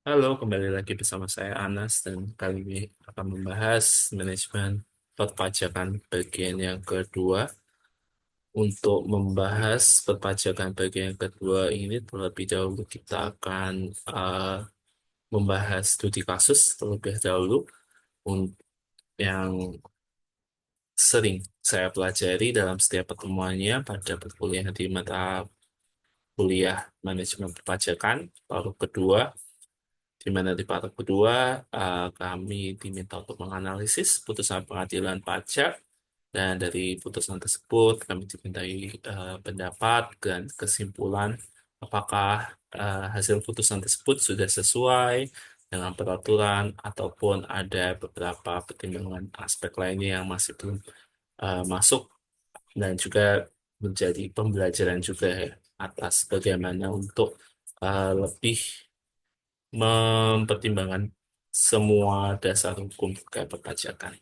Halo, kembali lagi bersama saya Anas dan kali ini akan membahas manajemen perpajakan bagian yang kedua. Untuk membahas perpajakan bagian yang kedua ini terlebih dahulu kita akan membahas studi kasus terlebih dahulu Un- yang sering saya pelajari dalam setiap pertemuannya pada perkuliahan di mata kuliah manajemen perpajakan paruh kedua, di mana di paruh kedua kami diminta untuk menganalisis putusan pengadilan pajak dan dari putusan tersebut kami dimintai pendapat dan kesimpulan apakah hasil putusan tersebut sudah sesuai dengan peraturan ataupun ada beberapa pertimbangan aspek lainnya yang masih belum masuk dan juga menjadi pembelajaran juga ya atas bagaimana untuk lebih mempertimbangkan semua dasar hukum terkait perpajakan.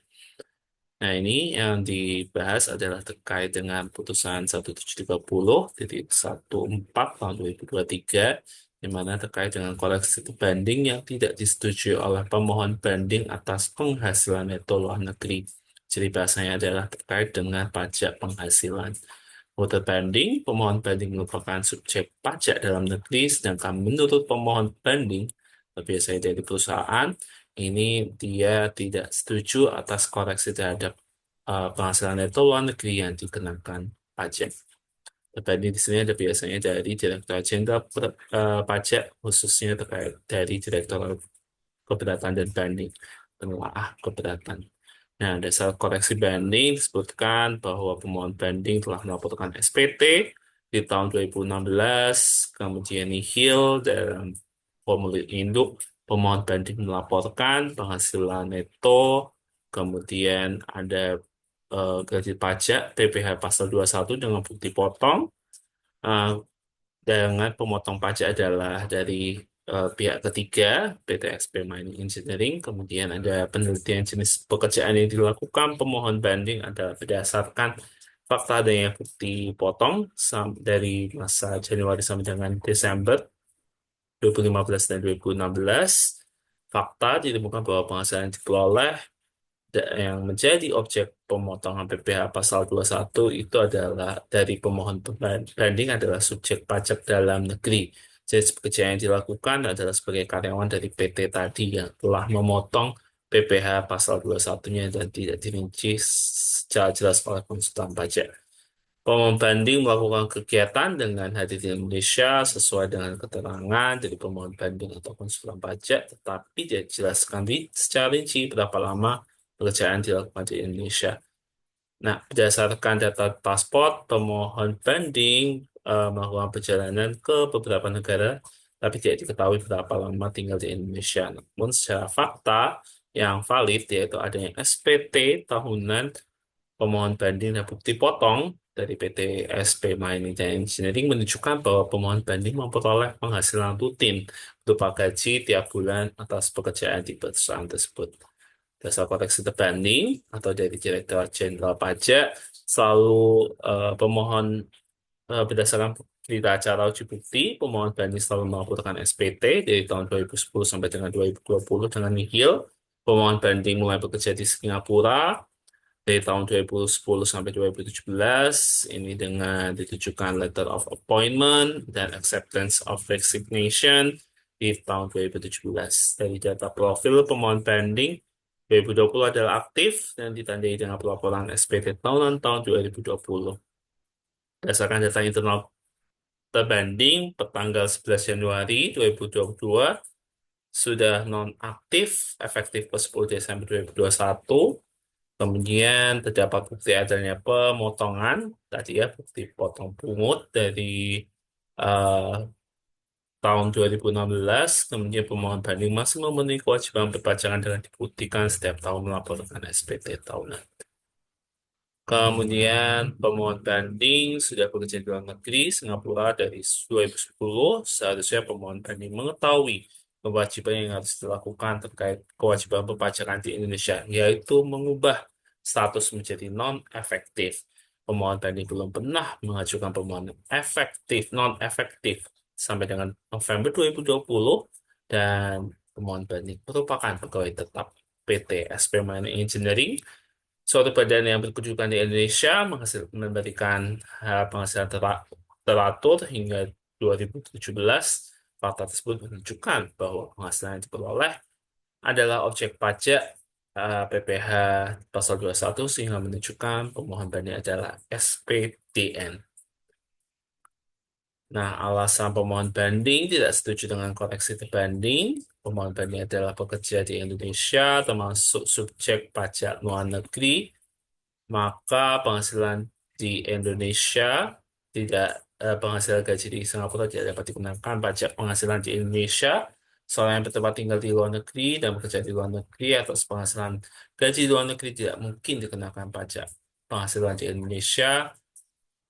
Nah, ini yang dibahas adalah terkait dengan putusan 1730 tahun 2023, di mana terkait dengan koleksi banding yang tidak disetujui oleh pemohon banding atas penghasilan neto luar negeri. Jadi bahasanya adalah terkait dengan pajak penghasilan. Menurut banding, pemohon banding merupakan subjek pajak dalam negeri, sedangkan menurut pemohon banding, biasanya dari perusahaan, ini dia tidak setuju atas koreksi terhadap penghasilan neto luar negeri yang dikenakan pajak. Banding di sini ada biasanya dari Direktur Jenderal Pajak, khususnya terkait dari Direktur Keberatan dan Banding, penelaah keberatan. Nah, dasar koreksi banding disebutkan bahwa pemohon banding telah melaporkan SPT di tahun 2016, kemudian nihil dalam formulir induk. Pemohon banding melaporkan penghasilan neto, kemudian ada gaji pajak PPh pasal 21 dengan bukti potong. Eh, dengan pemotong pajak adalah dari pihak ketiga, PT XP Mining Engineering. Kemudian ada penelitian jenis pekerjaan yang dilakukan pemohon banding adalah berdasarkan fakta adanya bukti potong dari masa Januari sampai dengan Desember 2015 dan 2016. Fakta ditemukan bahwa penghasilan yang diperoleh yang menjadi objek pemotongan PPh pasal 21 itu adalah dari pemohon banding adalah subjek pajak dalam negeri. Jadi pekerjaan yang dilakukan adalah sebagai karyawan dari PT tadi yang telah memotong PPh pasal 21-nya dan tidak dirinci secara jelas oleh konsultan pajak. Pemohon banding melakukan kegiatan dengan hadir di Indonesia sesuai dengan keterangan dari pemohon banding atau konsultan pajak, tetapi tidak dijelaskan secara rinci berapa lama pekerjaan dilakukan di Indonesia. Nah, berdasarkan data paspor, pemohon banding melakukan perjalanan ke beberapa negara, tapi tidak diketahui berapa lama tinggal di Indonesia. Namun secara fakta yang valid yaitu adanya SPT tahunan pemohon banding dan bukti potong dari PT SP Mining dan Engineering menunjukkan bahwa pemohon banding memperoleh penghasilan rutin berupa gaji tiap bulan atas pekerjaan di perusahaan tersebut. Dasar koreksi terbanding atau dari Direktur Jenderal Pajak selalu pemohon berdasarkan berita acara uji bukti, pemohon banding selalu melaporkan SPT dari tahun 2010 sampai dengan 2020 dengan nihil. Pemohon banding mulai bekerja di Singapura dari tahun 2010 sampai 2017 ini dengan ditujukan letter of appointment dan acceptance of resignation di tahun 2017. Dari data profil pemohon banding 2020 adalah aktif dan ditandai dengan pelaporan SPT tahunan tahun 2020. Berdasarkan data internal terbanding pertanggal 11 Januari 2022 sudah nonaktif efektif per 10 Desember 2021. Kemudian terdapat bukti adanya pemotongan, tadi ya, bukti potong pungut dari eh, tahun 2016. Kemudian pemohon banding masih memenuhi kewajiban perpajakan dengan dibuktikan setiap tahun melaporkan SPT tahunan. Kemudian pemohon banding sudah bekerja di luar negeri, Singapura dari 2010. Seharusnya pemohon banding mengetahui kewajiban yang harus dilakukan terkait kewajiban perpajakan di Indonesia, yaitu mengubah status menjadi non-efektif. Pemohon banding belum pernah mengajukan permohonan efektif, non-efektif sampai dengan November 2020. dan pemohon banding merupakan pegawai tetap PT SP Mining Engineering, suatu badan yang berkedudukan di Indonesia, memberikan penghasilan teratur hingga 2017. Fakta tersebut menunjukkan bahwa penghasilan yang diperoleh adalah objek pajak PPh pasal 21 sehingga menunjukkan pemohon banding adalah SPDN. Nah, alasan pemohon banding tidak setuju dengan koreksi banding. Pemohon banding adalah pekerja di Indonesia, termasuk subjek pajak luar negeri, maka penghasilan di Indonesia tidak penghasilan gaji di Singapura tidak dapat dikenakan pajak penghasilan di Indonesia. Seorang yang bertempat tinggal di luar negeri dan bekerja di luar negeri atas penghasilan gaji di luar negeri tidak mungkin dikenakan pajak penghasilan di Indonesia.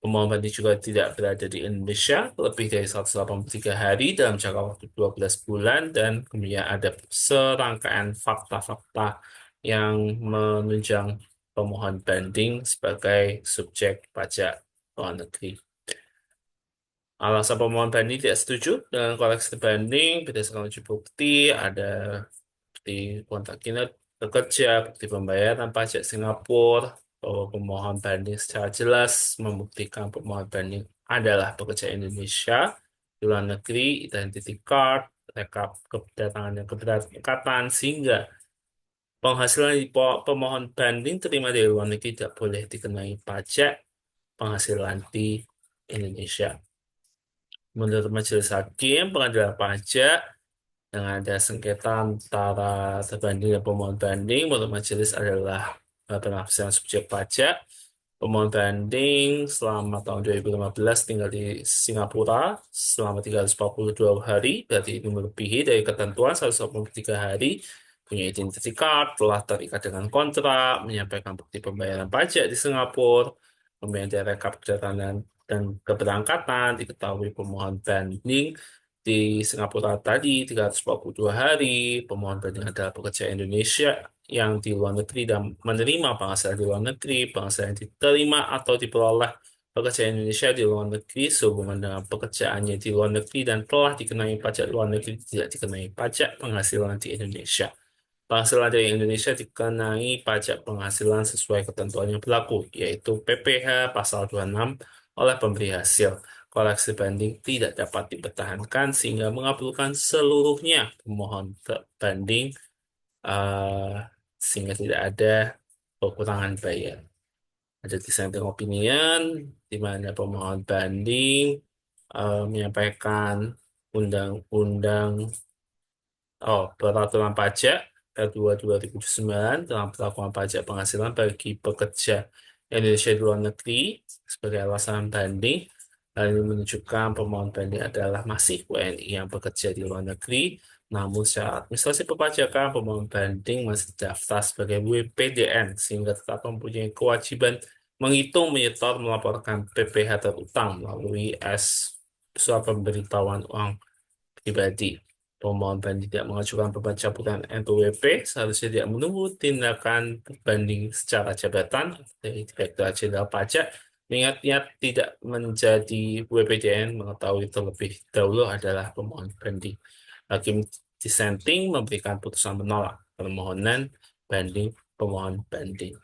Pemohon banding juga tidak berada di Indonesia lebih dari 183 hari dalam jangka waktu 12 bulan dan kemudian ada serangkaian fakta-fakta yang menunjang pemohon banding sebagai subjek pajak luar negeri. Alasan pemohon banding tidak setuju dengan koreksi banding berdasarkan uji bukti ada bukti kontrak kinerja pekerja, bukti pembayaran pajak Singapura, bahwa pemohon banding secara jelas membuktikan pemohon banding adalah pekerja Indonesia di luar negeri, identity card, rekap kedatangan dan keberangkatan, sehingga penghasilan di pemohon banding terima dari luar negeri tidak boleh dikenai pajak penghasilan di Indonesia. Menurut Majelis Hakim, pengadilan pajak yang ada sengketa antara terbanding dan pemohon banding, menurut majelis adalah penafsiran subjek pajak. Pemohon banding selama tahun 2015 tinggal di Singapura selama 342 hari, berarti ini melebihi dari ketentuan 183 hari, punya identity card, telah terikat dengan kontrak, menyampaikan bukti pembayaran pajak di Singapura, kemudian rekap kedatangan dan keberangkatan, diketahui pemohon banding di Singapura tadi 342 hari, pemohon banding adalah pekerja Indonesia yang di luar negeri dan menerima penghasilan di luar negeri, penghasilan yang diterima atau diperoleh pekerja Indonesia di luar negeri sehubungan dengan pekerjaannya di luar negeri dan telah dikenai pajak luar negeri tidak dikenai pajak penghasilan di Indonesia. Penghasilan dari Indonesia dikenai pajak penghasilan sesuai ketentuan yang berlaku, yaitu PPh pasal 26 oleh pemberi hasil. Koleksi banding tidak dapat dipertahankan sehingga mengabulkan seluruhnya pemohon banding sehingga tidak ada kekurangan bayar. Ada dissenting opinion di mana pemohon banding menyampaikan undang-undang peraturan pajak R2 2009 tentang perlakuan pajak penghasilan bagi pekerja Indonesia di luar negeri sebagai alasan banding. Hal ini menunjukkan pemohon banding adalah masih WNI yang bekerja di luar negeri, namun secara administrasi perpajakan pemohon banding masih terdaftar sebagai WPDN sehingga tetap mempunyai kewajiban menghitung, menyetor, melaporkan PPh terutang melalui surat pemberitahuan uang pribadi. Pemohon banding tidak mengajukan pencabutan NPWP, seharusnya tidak menunggu tindakan banding secara jabatan dari Direktur Jenderal Pajak, mengingat niat tidak menjadi WPDN mengetahui terlebih dahulu adalah pemohon banding. Hakim dissenting memberikan putusan menolak permohonan banding pemohon banding.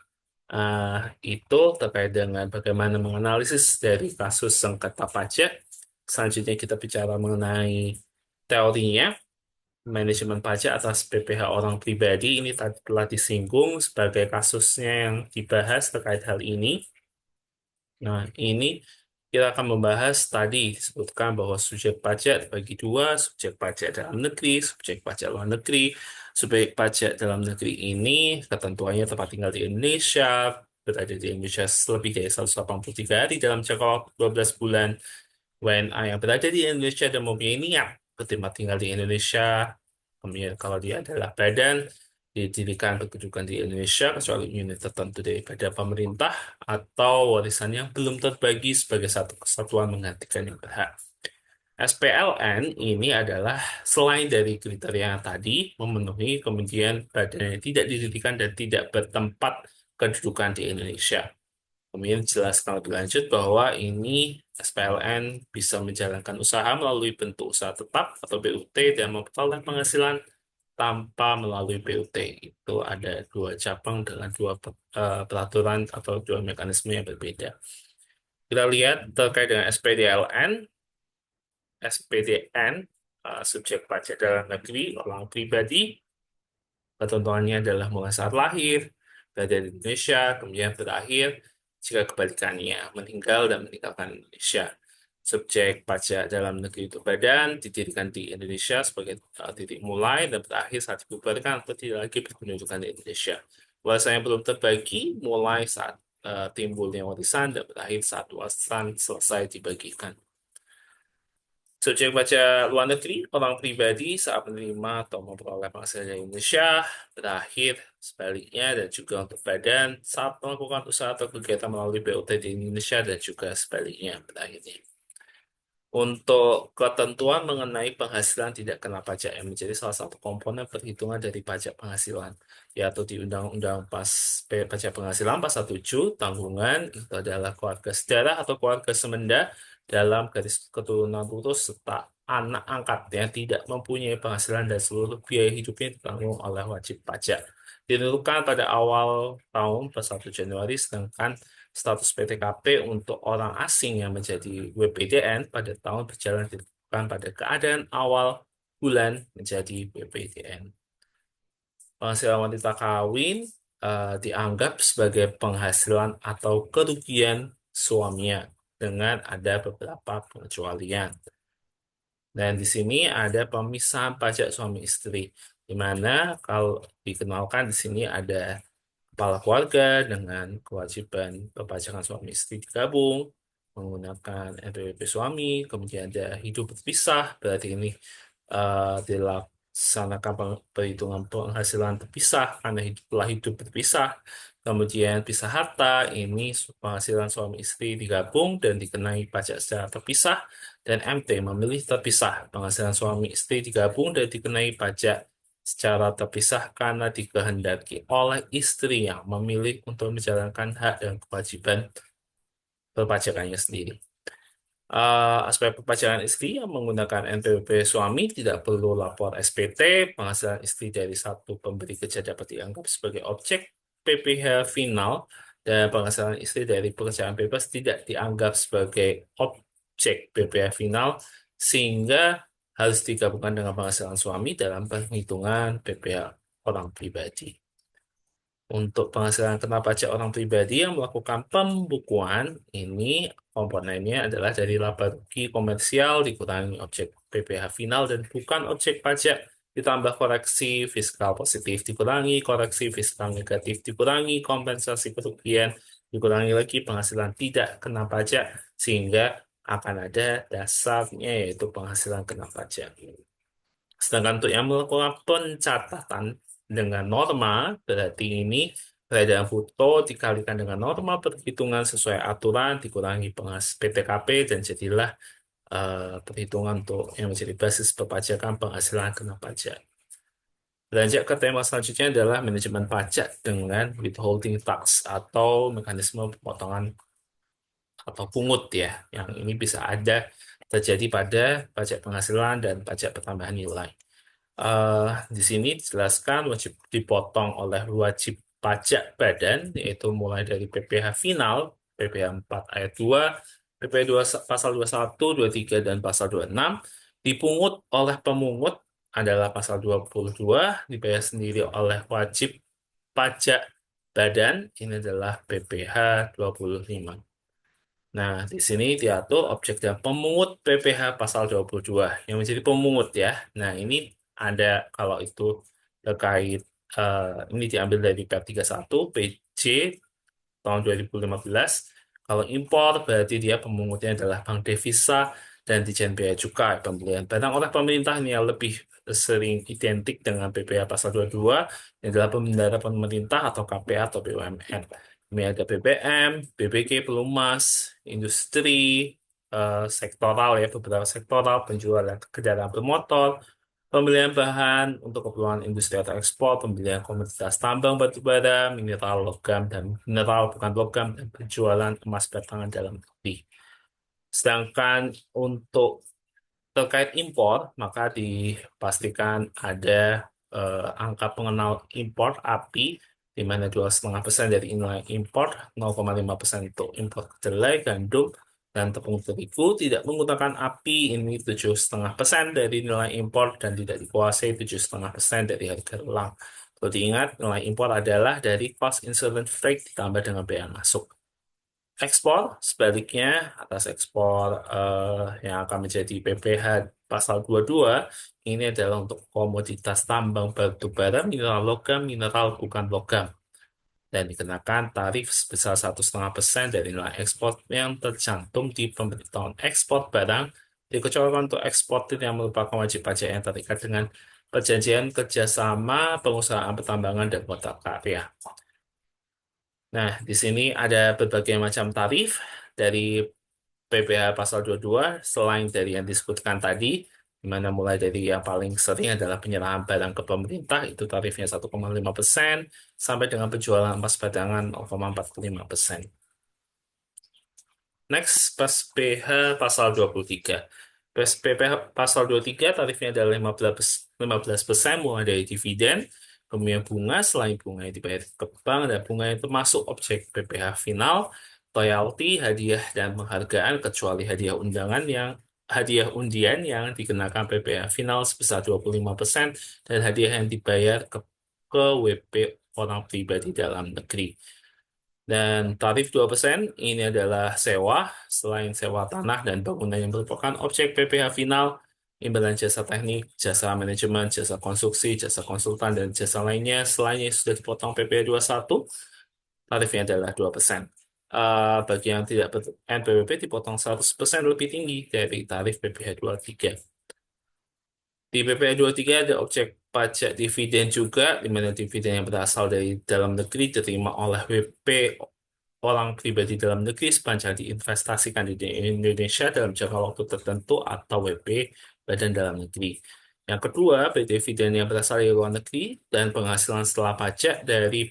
Itu terkait dengan bagaimana menganalisis dari kasus sengketa pajak. Selanjutnya kita bicara mengenai teorinya. Manajemen pajak atas PPh orang pribadi ini tadi telah disinggung sebagai kasusnya yang dibahas terkait hal ini. Nah, ini kita akan membahas tadi disebutkan bahwa subjek pajak dibagi dua, subjek pajak dalam negeri, subjek pajak luar negeri. Subjek pajak dalam negeri ini ketentuannya tempat tinggal di Indonesia, berada di Indonesia lebih dari 183 hari dalam jangka waktu 12 bulan. WNA yang berada di Indonesia dan mempunyai niat bertempat tinggal di Indonesia, kemudian kalau dia adalah badan didirikan berkedudukan di Indonesia kecuali unit tertentu daripada pemerintah atau warisan yang belum terbagi sebagai satu kesatuan menggantikan yang berhak. SPLN ini adalah selain dari kriteria yang tadi memenuhi kemudian badan yang tidak didirikan dan tidak bertempat kedudukan di Indonesia. Kemudian jelaskan lebih lanjut bahwa ini SPLN bisa menjalankan usaha melalui bentuk usaha tetap atau BUT dan memperoleh penghasilan tanpa melalui BUT. Itu ada dua cabang dengan dua peraturan atau dua mekanisme yang berbeda. Kita lihat terkait dengan SPDLN. SPDN, subjek pajak dalam negeri, orang pribadi, ketentuannya adalah mulai saat lahir, berada di Indonesia, kemudian berakhir jika kebalikannya, meninggal dan meninggalkan Indonesia. Subjek pajak dalam negeri itu badan didirikan di Indonesia sebagai titik mulai dan berakhir saat dibubarkan atau tidak lagi berkedudukan di Indonesia. Warisan yang belum terbagi mulai saat timbulnya warisan dan berakhir saat warisan selesai dibagikan. Subjek pajak luar negeri, orang pribadi saat menerima atau memperoleh penghasilan dari Indonesia, berakhir sebaliknya dan juga untuk badan saat melakukan usaha atau kegiatan melalui BUT di Indonesia dan juga sebaliknya berakhirnya. Untuk ketentuan mengenai penghasilan tidak kena pajak yang menjadi salah satu komponen perhitungan dari pajak penghasilan, yaitu di Undang-Undang Pajak Penghasilan Pasal 7, tanggungan itu adalah keluarga sedarah atau keluarga semenda dalam garis keturunan lurus serta anak angkatnya tidak mempunyai penghasilan dan seluruh biaya hidupnya ditanggung oleh wajib pajak. Ditentukan pada awal tahun per 1 Januari, sedangkan status PTKP untuk orang asing yang menjadi WPDN pada tahun berjalan ditentukan pada keadaan awal bulan menjadi WPDN. Penghasilan wanita kawin dianggap sebagai penghasilan atau kerugian suaminya dengan ada beberapa pengecualian. Dan di sini ada pemisahan pajak suami istri, di mana kalau dikenalkan di sini ada kepala keluarga dengan kewajiban perpajakan suami istri digabung menggunakan NPWP suami, kemudian ada hidup berpisah, berarti ini dilaksanakan perhitungan penghasilan terpisah karena telah hidup berpisah, kemudian pisah harta, ini penghasilan suami istri digabung dan dikenai pajak secara terpisah, dan MT memilih terpisah, penghasilan suami istri digabung dan dikenai pajak secara terpisah karena dikehendaki oleh istri yang memilih untuk menjalankan hak dan kewajiban perpajakannya sendiri. Aspek perpajakan istri yang menggunakan NPWP suami tidak perlu lapor SPT. Penghasilan istri dari satu pemberi kerja dapat dianggap sebagai objek PPh final dan penghasilan istri dari pekerjaan bebas tidak dianggap sebagai objek PPh final sehingga harus digabungkan dengan penghasilan suami dalam perhitungan PPh orang pribadi. Untuk penghasilan kena pajak orang pribadi yang melakukan pembukuan, ini komponennya adalah dari laba rugi komersial dikurangi objek PPh final dan bukan objek pajak, ditambah koreksi fiskal positif dikurangi, koreksi fiskal negatif dikurangi, kompensasi kerugian dikurangi lagi, penghasilan tidak kena pajak, sehingga akan ada dasarnya yaitu penghasilan kena pajak. Sedangkan untuk yang melakukan pencatatan dengan norma, berarti ini perbedaan foto dikalikan dengan norma perhitungan sesuai aturan, dikurangi PTKP, dan jadilah perhitungan untuk yang menjadi basis perpajakan penghasilan kena pajak. Beranjak ke tema selanjutnya adalah manajemen pajak dengan withholding tax atau mekanisme pemotongan atau pungut ya, yang ini bisa ada terjadi pada pajak penghasilan dan pajak pertambahan nilai. Di sini dijelaskan wajib dipotong oleh wajib pajak badan, yaitu mulai dari PPh final, PPh 4 ayat 2, PPh 2, pasal 21, 23, dan pasal 26, dipungut oleh pemungut adalah pasal 22, dibayar sendiri oleh wajib pajak badan, ini adalah PPh 25. Nah, di sini diatur objek dan pemungut PPh pasal 22 yang menjadi pemungut ya. Nah, ini ada kalau itu terkait ini diambil dari PEP 31 PJ tahun 2015. Kalau impor berarti dia pemungutnya adalah bank devisa dan Ditjen Bea Cukai. Pembelian barang oleh pemerintah ini yang lebih sering identik dengan PPh pasal 22 ini adalah pembendara pemerintah atau KPA atau BUMN. Ini ada BBM, BBG, Pelumas, industri, sektoral ya, beberapa sektoral, penjualan kendaraan bermotor, pembelian bahan untuk keperluan industri atau ekspor, pembelian komoditas tambang batu bara, mineral logam dan mineral bukan logam, dan penjualan emas batangan dalam negeri. Sedangkan untuk terkait impor, maka dipastikan ada angka pengenal impor API, di mana 2,5% dari nilai impor, 0,5% untuk impor kedelai, gandum, dan tepung terigu tidak menggunakan API, ini 7,5% dari nilai impor dan tidak dikuasai 7,5% dari harga lelang. Perlu diingat, nilai impor adalah dari cost insurance freight ditambah dengan bea masuk. Ekspor, sebaliknya, atas ekspor yang akan menjadi PPh pasal 22, ini adalah untuk komoditas tambang batu bara, mineral logam, mineral bukan logam. Dan dikenakan tarif sebesar 1,5% dari nilai ekspor yang tercantum di pemberitahuan ekspor barang, dikecualikan untuk ekspor yang merupakan wajib pajak yang terikat dengan perjanjian kerjasama pengusahaan pertambangan dan kontrak karya. Nah, di sini ada berbagai macam tarif dari PPh pasal 22 selain dari yang disebutkan tadi, di mana mulai dari yang paling sering adalah penyerahan barang ke pemerintah, itu tarifnya 1,5%, sampai dengan penjualan emas batangan 0,45%. Next, PPh pasal 23. PPh pasal 23 tarifnya adalah 15% mulai dari dividen, kemudian bunga, selain bunga yang dibayar ke bank, dan bunga yang termasuk objek PPh final, royalti, hadiah, dan penghargaan, kecuali hadiah undian yang dikenakan PPh final sebesar 25% dan hadiah yang dibayar ke WP orang pribadi dalam negeri. Dan tarif 2% ini adalah sewa, selain sewa tanah dan bangunan yang merupakan objek PPh final, imbalan jasa teknik, jasa manajemen, jasa konstruksi, jasa konsultan, dan jasa lainnya, selain yang sudah dipotong PPh 21, tarifnya adalah 2%. Bagi yang tidak NPWP dipotong 100% lebih tinggi dari tarif PPh 23. Di PPh 23 ada objek pajak dividen juga, di mana dividen yang berasal dari dalam negeri diterima oleh WP orang pribadi dalam negeri sepanjang diinvestasikan di Indonesia dalam jangka waktu tertentu atau WP badan dalam negeri. Yang kedua, dividen yang berasal dari luar negeri dan penghasilan setelah pajak dari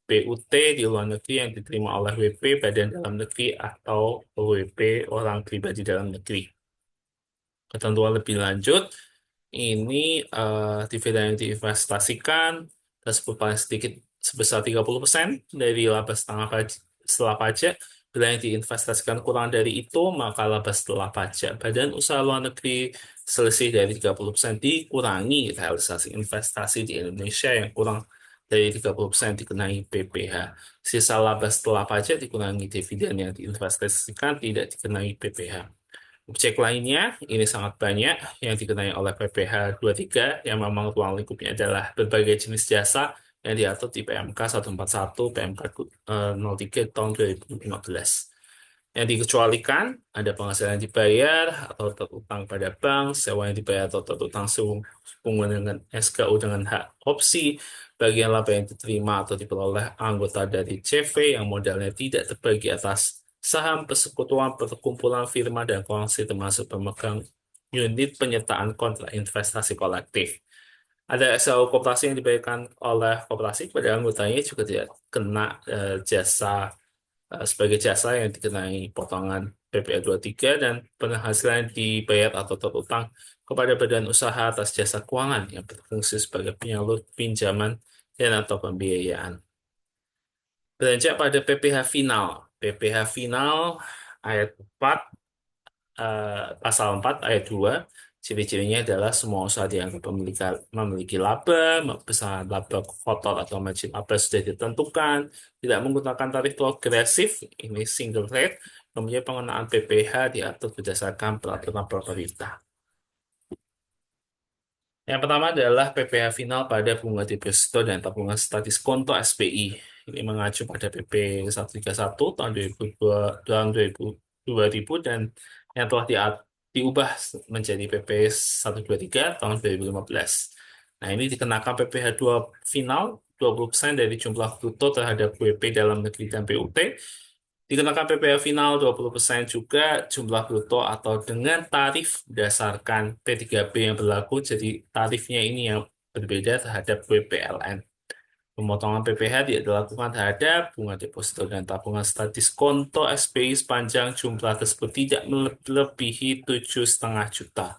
BUT di luar negeri yang diterima oleh WP badan dalam negeri atau WP orang pribadi dalam negeri. Ketentuan lebih lanjut, ini dividen yang diinvestasikan tersebut paling sedikit sebesar 30% dari laba setelah pajak. Bila yang diinvestasikan kurang dari itu, maka laba setelah pajak badan usaha luar negeri selisih dari 30% dikurangi realisasi investasi di Indonesia yang kurang dari 30% dikenai PPh. Sisa laba setelah pajak dikurangi dividen yang diinvestasikan tidak dikenai PPh. Objek lainnya, ini sangat banyak yang dikenai oleh PPh 23 yang memang ruang lingkupnya adalah berbagai jenis jasa yang diatur di PMK 141, PMK 03 tahun 2015. Yang dikecualikan, ada penghasilan yang dibayar atau terutang pada bank, sewa yang dibayar atau terutang sehubungan dengan SKU dengan hak opsi, bagian laba yang diterima atau diperoleh anggota dari CV yang modalnya tidak terbagi atas saham persekutuan, perkumpulan firma, dan kongsi termasuk pemegang unit penyertaan kontrak investasi kolektif. Ada SAU koperasi yang dibayarkan oleh koperasi kepada anggotanya juga tidak kena jasa sebagai jasa yang dikenai potongan PPh 23 dan penghasilan yang dibayar atau terutang kepada badan usaha atas jasa keuangan yang berfungsi sebagai penyalur pinjaman dan atau pembiayaan. Beranjak pada PPh final. PPh final ayat 4, pasal 4 ayat 2, ciri-cirinya adalah semua usaha dianggap memiliki laba, besar laba kotor atau margin laba sudah ditentukan, tidak menggunakan tarif progresif, ini single rate, kemudian pengenaan PPh diatur berdasarkan peraturan pemerintah. Yang pertama adalah PPh final pada bunga deposito dan tabungan statis konto SBI. Ini mengacu pada PP 131 tahun 2000 dan yang telah diubah menjadi PP 123 tahun 2015. Nah, ini dikenakan PPh 2 final 20% dari jumlah bruto terhadap WP dalam negeri dan BUT. Dikenakan PPh final 20% juga jumlah bruto atau dengan tarif berdasarkan P3B yang berlaku, jadi tarifnya ini yang berbeda terhadap WPLN. Pemotongan PPh tidak dilakukan terhadap bunga deposito dan tabungan serta diskonto SBI sepanjang jumlah tersebut tidak melebihi 7,5 juta.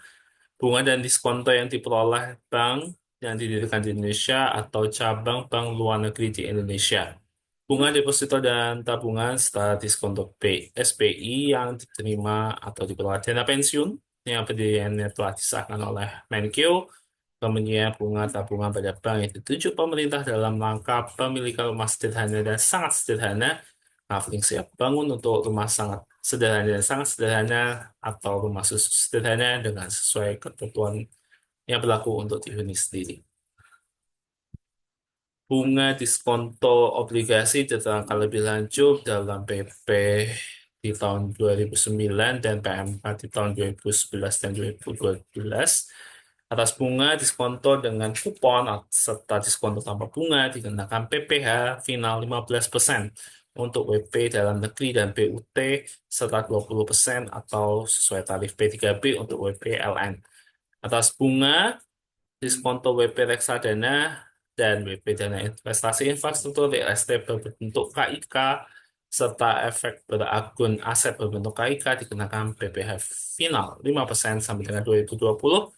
Bunga dan diskonto yang diperoleh bank yang didirikan di Indonesia atau cabang bank luar negeri di Indonesia. Bunga deposito dan tabungan serta diskonto SBI yang diterima atau diperoleh dana pensiun yang pendiriannya telah disahkan oleh Menkeu, pemberian bunga tabungan pada bank yang ditunjuk pemerintah dalam rangka pemilikan rumah sederhana dan sangat sederhana. Kafling siap bangun untuk rumah sangat sederhana dan sangat sederhana atau rumah susun sederhana dengan sesuai ketentuan yang berlaku untuk dihuni sendiri. Bunga diskonto obligasi diterangkan lebih lanjut dalam PP di tahun 2009 dan PMK di tahun 2011 dan 2012. Atas bunga diskonto dengan kupon serta diskonto tanpa bunga dikenakan PPh final 15% untuk WP dalam negeri dan BUT serta 20% atau sesuai tarif P3B untuk WP LN. Atas bunga diskonto WP reksadana dan WP dana investasi infrastruktur real estate berbentuk KIK serta efek berakun aset berbentuk KIK dikenakan PPh final 5% sampai dengan 2020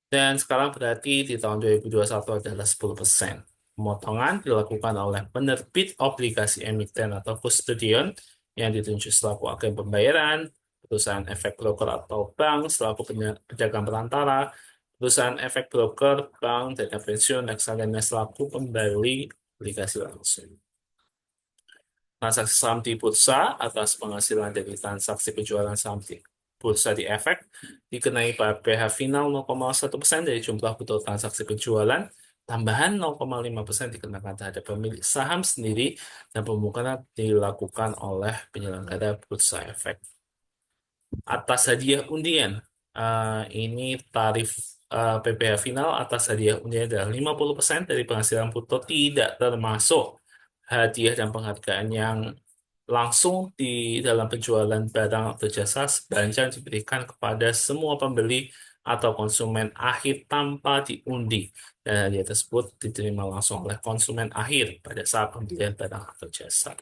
dan sekarang berarti di tahun 2021 adalah 10%. Pemotongan dilakukan oleh penerbit obligasi emiten atau kustodian yang ditunjuk selaku agen pembayaran, perusahaan efek broker atau bank selaku pedagang perantara, perusahaan efek broker, bank, dana pensiun, reksadana selaku pembeli obligasi langsung. Transaksi saham di bursa atas penghasilan dari transaksi penjualan saham di bursa di efek dikenai PPh final 0,1% dari jumlah betul transaksi penjualan, tambahan 0,5% dikenakan terhadap pemilik saham sendiri dan pembukaan dilakukan oleh penyelenggara bursa efek. Atas hadiah undian, ini tarif PPh final atas hadiah undian adalah 50% dari penghasilan bruto tidak termasuk hadiah dan penghargaan yang langsung di dalam penjualan barang atau jasa sepanjang diberikan kepada semua pembeli atau konsumen akhir tanpa diundi. Dan hadiah tersebut diterima langsung oleh konsumen akhir pada saat pembelian barang atau jasa.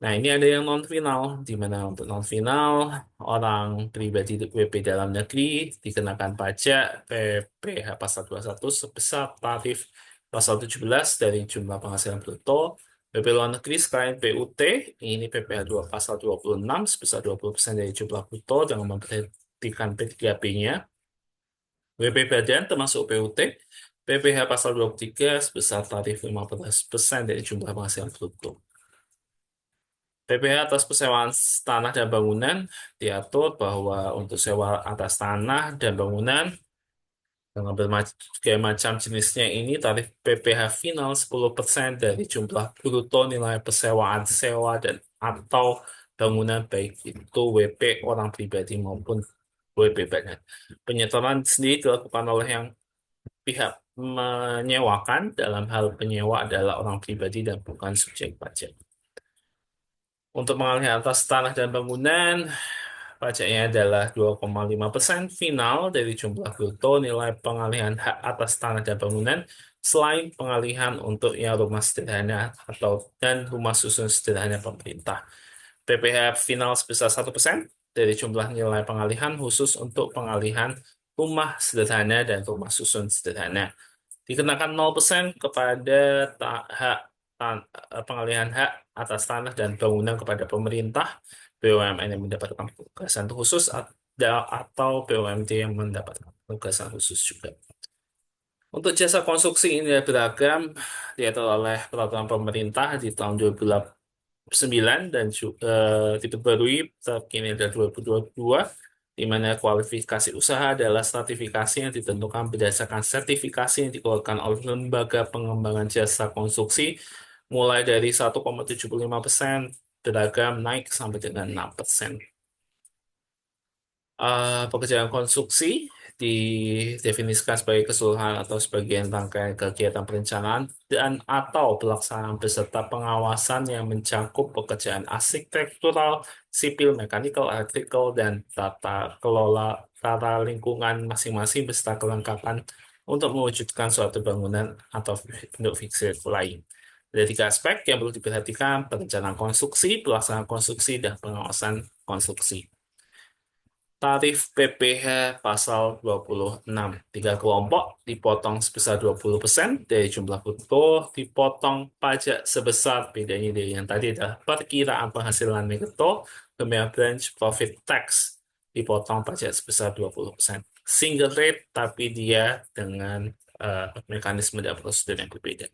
Nah, ini ada yang non-final, di mana untuk non-final, orang pribadi WP dalam negeri dikenakan pajak PPh pasal 21 sebesar tarif pasal 17 dari jumlah penghasilan bruto. WP luar negeri sekalian PUT, ini PPh 2 pasal 26 sebesar 20% dari jumlah bruto dengan memperhatikan P3B-nya. WP badan termasuk PUT, PPh pasal 23 sebesar tarif 15% dari jumlah penghasilan bruto. PPh atas persewaan tanah dan bangunan diatur bahwa untuk sewa atas tanah dan bangunan dengan berbagai macam jenisnya ini tarif PPh final 10% dari jumlah bruto nilai persewaan sewa dan atau bangunan baik itu WP orang pribadi maupun WP badan. Penyetoran sendiri dilakukan oleh yang pihak menyewakan, dalam hal penyewa adalah orang pribadi dan bukan subjek pajak. Untuk pengalihan atas tanah dan bangunan, pajaknya adalah 2,5% final dari jumlah bruto nilai pengalihan hak atas tanah dan bangunan, selain pengalihan untuk yang rumah sederhana atau dan rumah susun sederhana pemerintah. PPh final sebesar 1% dari jumlah nilai pengalihan khusus untuk pengalihan rumah sederhana dan rumah susun sederhana. Dikenakan 0% kepada hak pengalihan hak atas tanah dan bangunan kepada pemerintah, BUMN yang mendapatkan penugasan khusus atau BUMD yang mendapatkan penugasan khusus juga. Untuk jasa konstruksi ini beragam, diatur oleh peraturan pemerintah di tahun 2009 dan diperbarui terkini ada 2022, di mana kualifikasi usaha adalah sertifikasi yang ditentukan berdasarkan sertifikasi yang dikeluarkan oleh lembaga pengembangan jasa konstruksi mulai dari 1,75% beragam naik sampai dengan 6%. Pekerjaan konstruksi didefinisikan sebagai keseluruhan atau sebagian rangkaian kegiatan perencanaan dan atau pelaksanaan beserta pengawasan yang mencakup pekerjaan arsitektural, sipil, mekanikal, elektrikal, dan tata kelola tata lingkungan masing-masing beserta kelengkapan untuk mewujudkan suatu bangunan atau bentuk fisik lain. Ada tiga aspek yang perlu diperhatikan: perencanaan konstruksi, pelaksanaan konstruksi, dan pengawasan konstruksi. Tarif PPh pasal 26. Tiga kelompok dipotong sebesar 20% dari jumlah bruto, dipotong pajak sebesar, bedanya dari yang tadi adalah perkiraan penghasilan neto, kemudian branch profit tax dipotong pajak sebesar 20%. Single rate, tapi dia dengan mekanisme dan prosedur yang berbeda.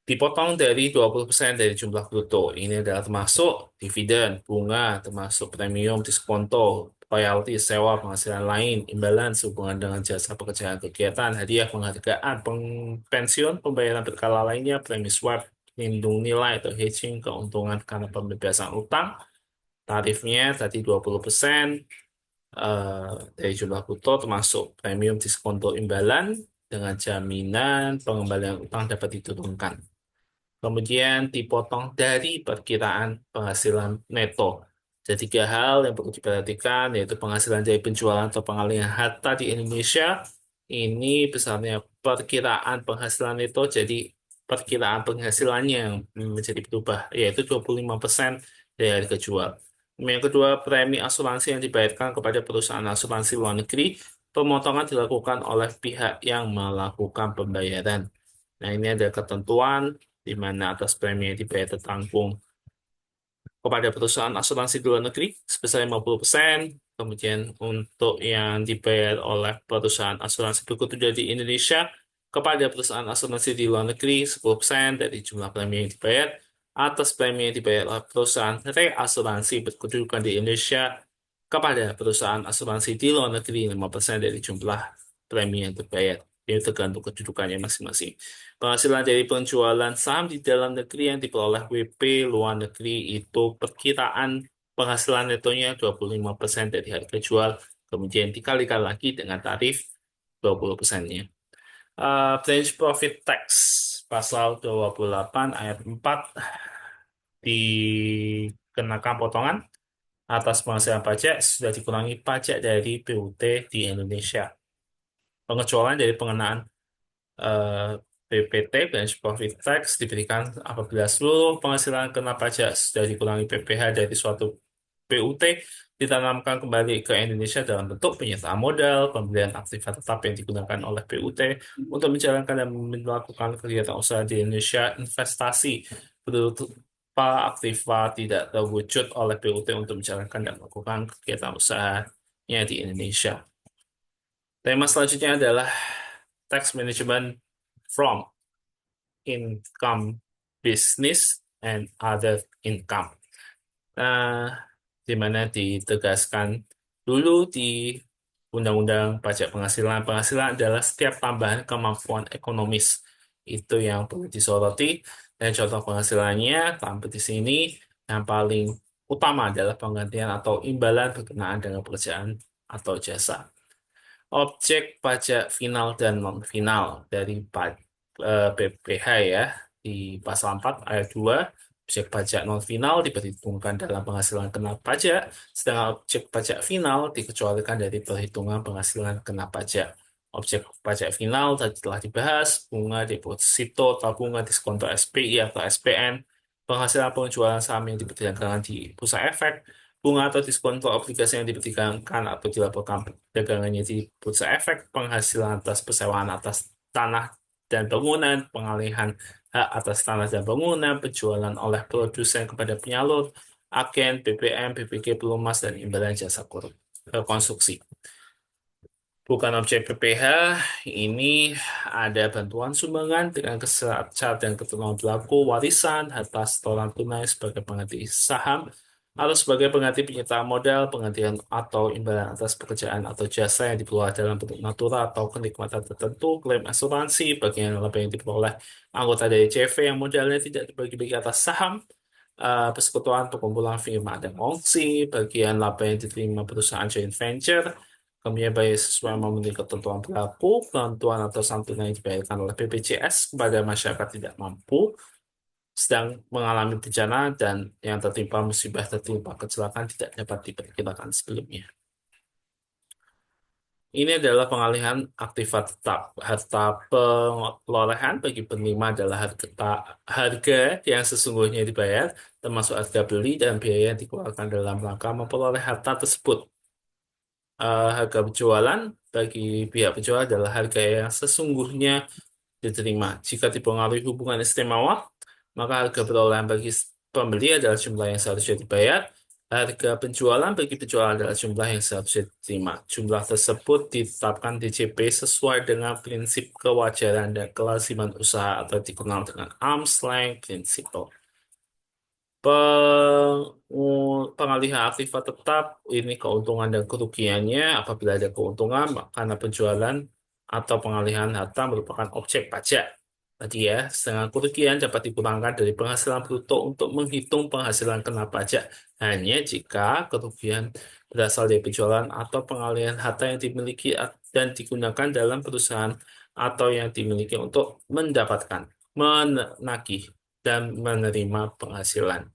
Dipotong dari 20% dari jumlah bruto. Ini adalah termasuk dividen, bunga, termasuk premium, diskonto, royalti, sewa, penghasilan lain, imbalan sehubungan dengan jasa pekerjaan kegiatan, hadiah, penghargaan, pensiun, pembayaran berkala lainnya, premi swap, lindung nilai atau hedging, keuntungan karena pembebasan utang. Tarifnya tadi 20% dari jumlah bruto termasuk premium, diskonto, imbalan dengan jaminan pengembalian utang dapat diturunkan. Kemudian dipotong dari perkiraan penghasilan neto. Jadi tiga hal yang perlu diperhatikan yaitu penghasilan dari penjualan atau pengalihan harta di Indonesia. Ini besarnya perkiraan penghasilan neto, jadi perkiraan penghasilannya yang menjadi berubah, yaitu 25% dari harga jual. Yang kedua, premi asuransi yang dibayarkan kepada perusahaan asuransi luar negeri. Pemotongan dilakukan oleh pihak yang melakukan pembayaran. Nah, ini ada ketentuan di mana atas premi yang dibayar tertanggung kepada perusahaan asuransi di luar negeri sebesar 50%. Kemudian untuk yang dibayar oleh perusahaan asuransi berketujuan di Indonesia kepada perusahaan asuransi di luar negeri 10% dari jumlah premi yang dibayar. Atas premi yang dibayar oleh perusahaan reasuransi berkedudukan di Indonesia kepada perusahaan asuransi di luar negeri 5% dari jumlah premi yang dibayar. Ini tergantung kedudukannya masing-masing. Penghasilan dari penjualan saham di dalam negeri yang diperoleh WP luar negeri itu perkiraan penghasilan netonya 25% dari harga jual, kemudian dikalikan lagi dengan tarif 20%-nya. Branch Profit Tax pasal 28 ayat 4 dikenakan potongan atas penghasilan pajak sudah dikurangi pajak dari PUT di Indonesia. Pengecualian dari pengenaan eh, PPT, Branch Profit Tax, diberikan apabila seluruh penghasilan kena pajak sudah dikurangi PPh dari suatu PUT, ditanamkan kembali ke Indonesia dalam bentuk penyertaan modal, pembelian aktiva tetap yang digunakan oleh PUT untuk menjalankan dan melakukan kegiatan usaha di Indonesia, investasi berupa aktiva tidak terwujud oleh PUT untuk menjalankan dan melakukan kegiatan usahanya di Indonesia. Tema selanjutnya adalah tax management from income business and other income. Nah, di mana ditegaskan dulu di Undang-Undang Pajak Penghasilan. Penghasilan adalah setiap tambahan kemampuan ekonomis. Itu yang perlu disoroti. Dan contoh penghasilannya tampil di sini. Yang paling utama adalah penggantian atau imbalan berkenaan dengan pekerjaan atau jasa. Objek pajak final dan non-final dari PPh ya, di pasal 4 ayat 2, objek pajak non-final diperhitungkan dalam penghasilan kena pajak, sedangkan objek pajak final dikecualikan dari perhitungan penghasilan kena pajak. Objek pajak final tadi telah dibahas: bunga deposito, tabungan, diskonto SPI atau SPN, penghasilan penjualan saham yang diperdagangkan di bursa efek, bunga atau diskonto obligasi yang diperdagangkan atau dilaporkan dagangannya di bursa efek, penghasilan atas persewaan atas tanah dan bangunan, pengalihan hak atas tanah dan bangunan, penjualan oleh produsen kepada penyalur, agen, BBM, BPG, pelumas, dan imbalan jasa konstruksi. Bukan objek PPh, ini ada bantuan sumbangan dengan syarat dan ketentuan berlaku, warisan, harta setoran tunai sebagai pengganti saham, atau sebagai pengganti penyertaan modal, penggantian atau imbalan atas pekerjaan atau jasa yang diperoleh dalam bentuk natura atau kenikmatan tertentu, klaim asuransi, bagian laba yang diperoleh anggota dari CV yang modalnya tidak dibagi-bagi atas saham, persekutuan, perkumpulan, firma, dan kongsi, bagian laba yang diterima perusahaan joint venture, kemudian bayar sesuai memenuhi ketentuan berlaku, bantuan atau santunan yang dibayarkan oleh BPJS kepada masyarakat tidak mampu, sedang mengalami bencana, dan yang tertimpa musibah tertimpa kecelakaan tidak dapat diperkirakan sebelumnya. Ini adalah pengalihan aktiva tetap. Harta perolehan bagi penerima adalah harga yang sesungguhnya dibayar, termasuk harga beli dan biaya yang dikeluarkan dalam rangka memperoleh harta tersebut. Harga penjualan bagi pihak penjual adalah harga yang sesungguhnya diterima. Jika dipengaruhi hubungan istimewa, maka harga perolehan bagi pembeli adalah jumlah yang seharusnya dibayar. Harga penjualan bagi penjualan adalah jumlah yang seharusnya diterima. Jumlah tersebut ditetapkan DJP sesuai dengan prinsip kewajaran dan kelaziman usaha atau dikenal dengan arm's length principle. Pengalihan aktiva tetap ini keuntungan dan kerugiannya apabila ada keuntungan karena penjualan atau pengalihan harta merupakan objek pajak. Tadi ya, sedangkan kerugian dapat dikurangkan dari penghasilan bruto untuk menghitung penghasilan kena pajak hanya jika kerugian berasal dari penjualan atau pengalihan harta yang dimiliki dan digunakan dalam perusahaan atau yang dimiliki untuk mendapatkan, menagih, dan menerima penghasilan.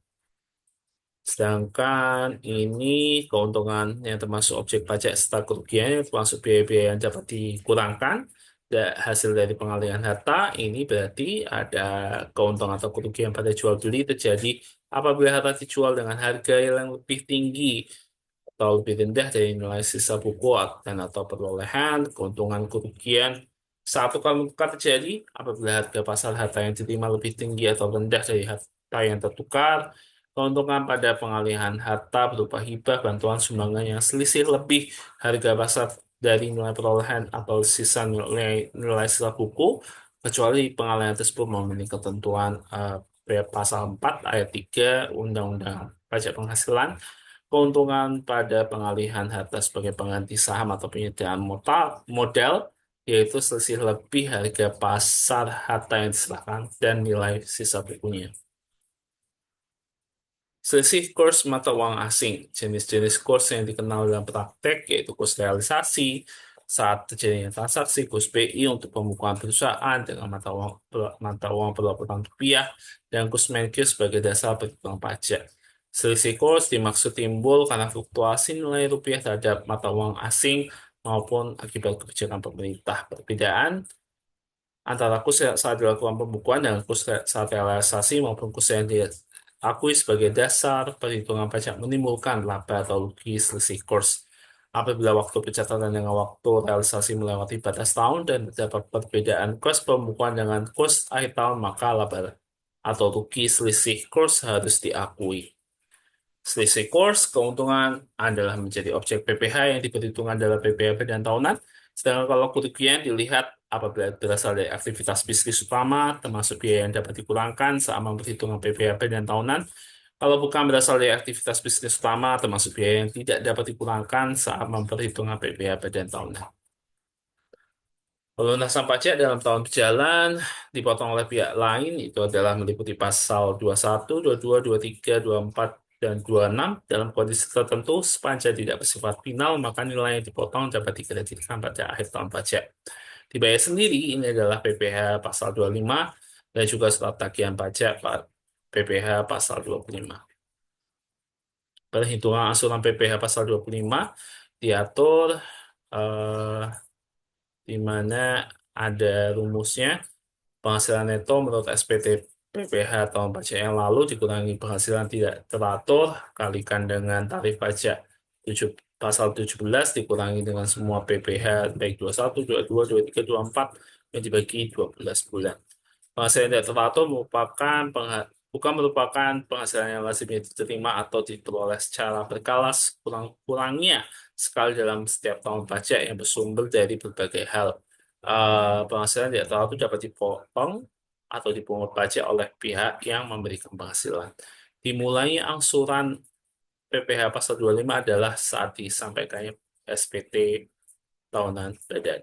Sedangkan ini keuntungan yang termasuk objek pajak serta kerugian yang termasuk biaya-biaya yang dapat dikurangkan hasil dari pengalihan harta ini berarti ada keuntungan atau kerugian pada jual beli terjadi apabila harta dijual dengan harga yang lebih tinggi atau lebih rendah dari nilai sisa buku dan atau perolehan keuntungan kerugian satu kali tukar terjadi apabila harga pasar harta yang diterima lebih tinggi atau rendah dari harta yang tertukar. Keuntungan pada pengalihan harta berupa hibah, bantuan, sumbangan yang selisih lebih harga pasar dari nilai perolehan atau sisa nilai sisa buku, kecuali pengalihan tersebut memenuhi ketentuan pasal 4 ayat 3 Undang-Undang Pajak Penghasilan. Keuntungan pada pengalihan harta sebagai pengganti saham atau penyediaan modal, yaitu selisih lebih harga pasar harta yang diserahkan dan nilai sisa bukunya. Selisih kurs mata uang asing. Jenis-jenis kurs yang dikenal dalam praktek yaitu kurs realisasi saat terjadinya transaksi, kurs BI untuk pembukuan perusahaan dengan mata uang pelaporan rupiah, dan kurs Menkyu sebagai dasar perhitungan pajak. Selisih kurs dimaksud timbul karena fluktuasi nilai rupiah terhadap mata uang asing maupun akibat kebijakan pemerintah. Perbedaan antara kurs saat dilakukan pembukuan dan kurs saat realisasi maupun kurs yang diakui sebagai dasar perhitungan pajak menimbulkan laba atau rugi selisih kurs. Apabila waktu pencatatan dengan waktu realisasi melewati batas tahun dan terdapat perbedaan kurs pembukuan dengan kurs akhir tahun, maka laba atau rugi selisih kurs harus diakui. Selisih kurs keuntungan adalah menjadi objek PPh yang diperhitungkan dalam PPh dan tahunan. Sedangkan kalau kerugian dilihat apabila berasal dari aktivitas bisnis utama, termasuk biaya yang dapat dikurangkan saat memperhitungkan PPh dan tahunan. Kalau bukan berasal dari aktivitas bisnis utama, termasuk biaya yang tidak dapat dikurangkan saat memperhitungkan PPh dan tahunan. Pelunasan pajak dalam tahun berjalan dipotong oleh pihak lain itu adalah meliputi pasal 21, 22, 23, 24, dan 26 dalam kondisi tertentu sepanjang tidak bersifat final maka nilai yang dipotong dapat dikreditkan pada akhir tahun pajak. Dibayar sendiri ini adalah PPh pasal 25 dan juga surat tagihan pajak PPh pasal 25. Perhitungan angsuran PPh pasal 25 diatur eh, di mana ada rumusnya. Penghasilan neto menurut SPT PPh tahun pajak yang lalu dikurangi penghasilan tidak teratur kalikan dengan tarif pajak 7, pasal 17 dikurangi dengan semua PPh baik 21, 22, 23, 24 yang dibagi 12 bulan. Penghasilan tidak teratur bukan merupakan penghasilan yang lazimnya diterima atau diperoleh secara berkala kurang-kurangnya sekali dalam setiap tahun pajak yang bersumber dari berbagai hal. Penghasilan tidak teratur dapat dipotong atau dipungut pajak oleh pihak yang memberikan penghasilan. Dimulai angsuran PPh pasal 25 adalah saat disampaikannya SPT tahunan badan.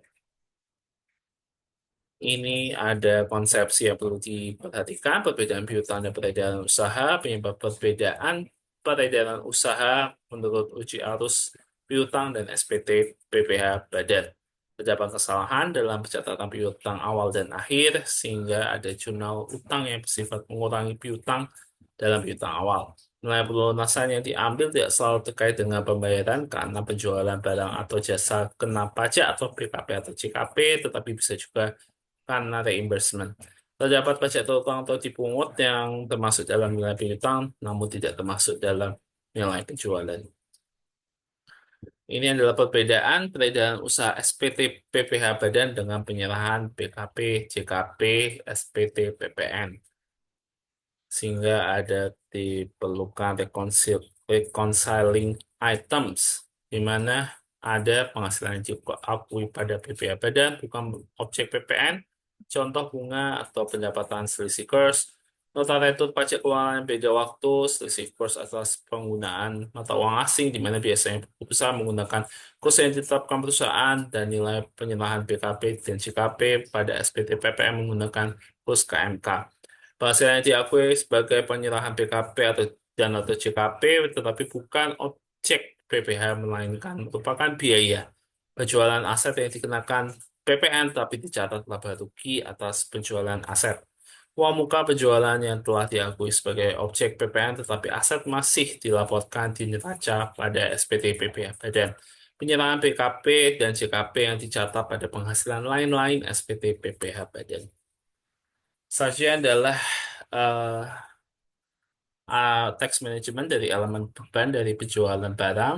Ini ada konsepsi yang perlu diperhatikan, perbedaan piutang dan peredaran usaha, penyebab perbedaan peredaran usaha menurut uji arus piutang dan SPT PPh Badan. Terdapat kesalahan dalam pencatatan piutang awal dan akhir, sehingga ada jurnal utang yang bersifat mengurangi piutang dalam piutang awal. Nilai pelunasan yang diambil tidak selalu terkait dengan pembayaran karena penjualan barang atau jasa kena pajak atau PKP atau CKP, tetapi bisa juga karena reimbursement. Terdapat pajak terutang atau dipungut yang termasuk dalam nilai piutang, namun tidak termasuk dalam nilai penjualan. Ini adalah perbedaan peredaran usaha SPT PPH Badan dengan penyerahan PKP, JKP, SPT PPN. Sehingga ada diperlukan reconciling items, di mana ada penghasilan yang diakui pada PPH Badan, bukan objek PPN, contoh bunga atau pendapatan selisih kurs, nota retut pajak keuangan beda waktu, selisih kurs atas penggunaan mata uang asing, di mana biasanya perusahaan menggunakan kurs yang ditetapkan perusahaan, dan nilai penyerahan BKP dan JKP pada SPT PPN menggunakan kurs KMK. Penghasilan yang diakui sebagai penyerahan BKP atau JKP, tetapi bukan objek PPH, melainkan merupakan biaya penjualan aset yang dikenakan PPN, tapi dicatat laba rugi atas penjualan aset. Uang muka penjualan yang telah diakui sebagai objek PPN, tetapi aset masih dilaporkan di neraca pada SPT PPH Badan. Penyerahan BKP dan JKP yang dicatat pada penghasilan lain-lain SPT PPH Badan. Selanjutnya adalah eh, tax management dari elemen beban dari penjualan barang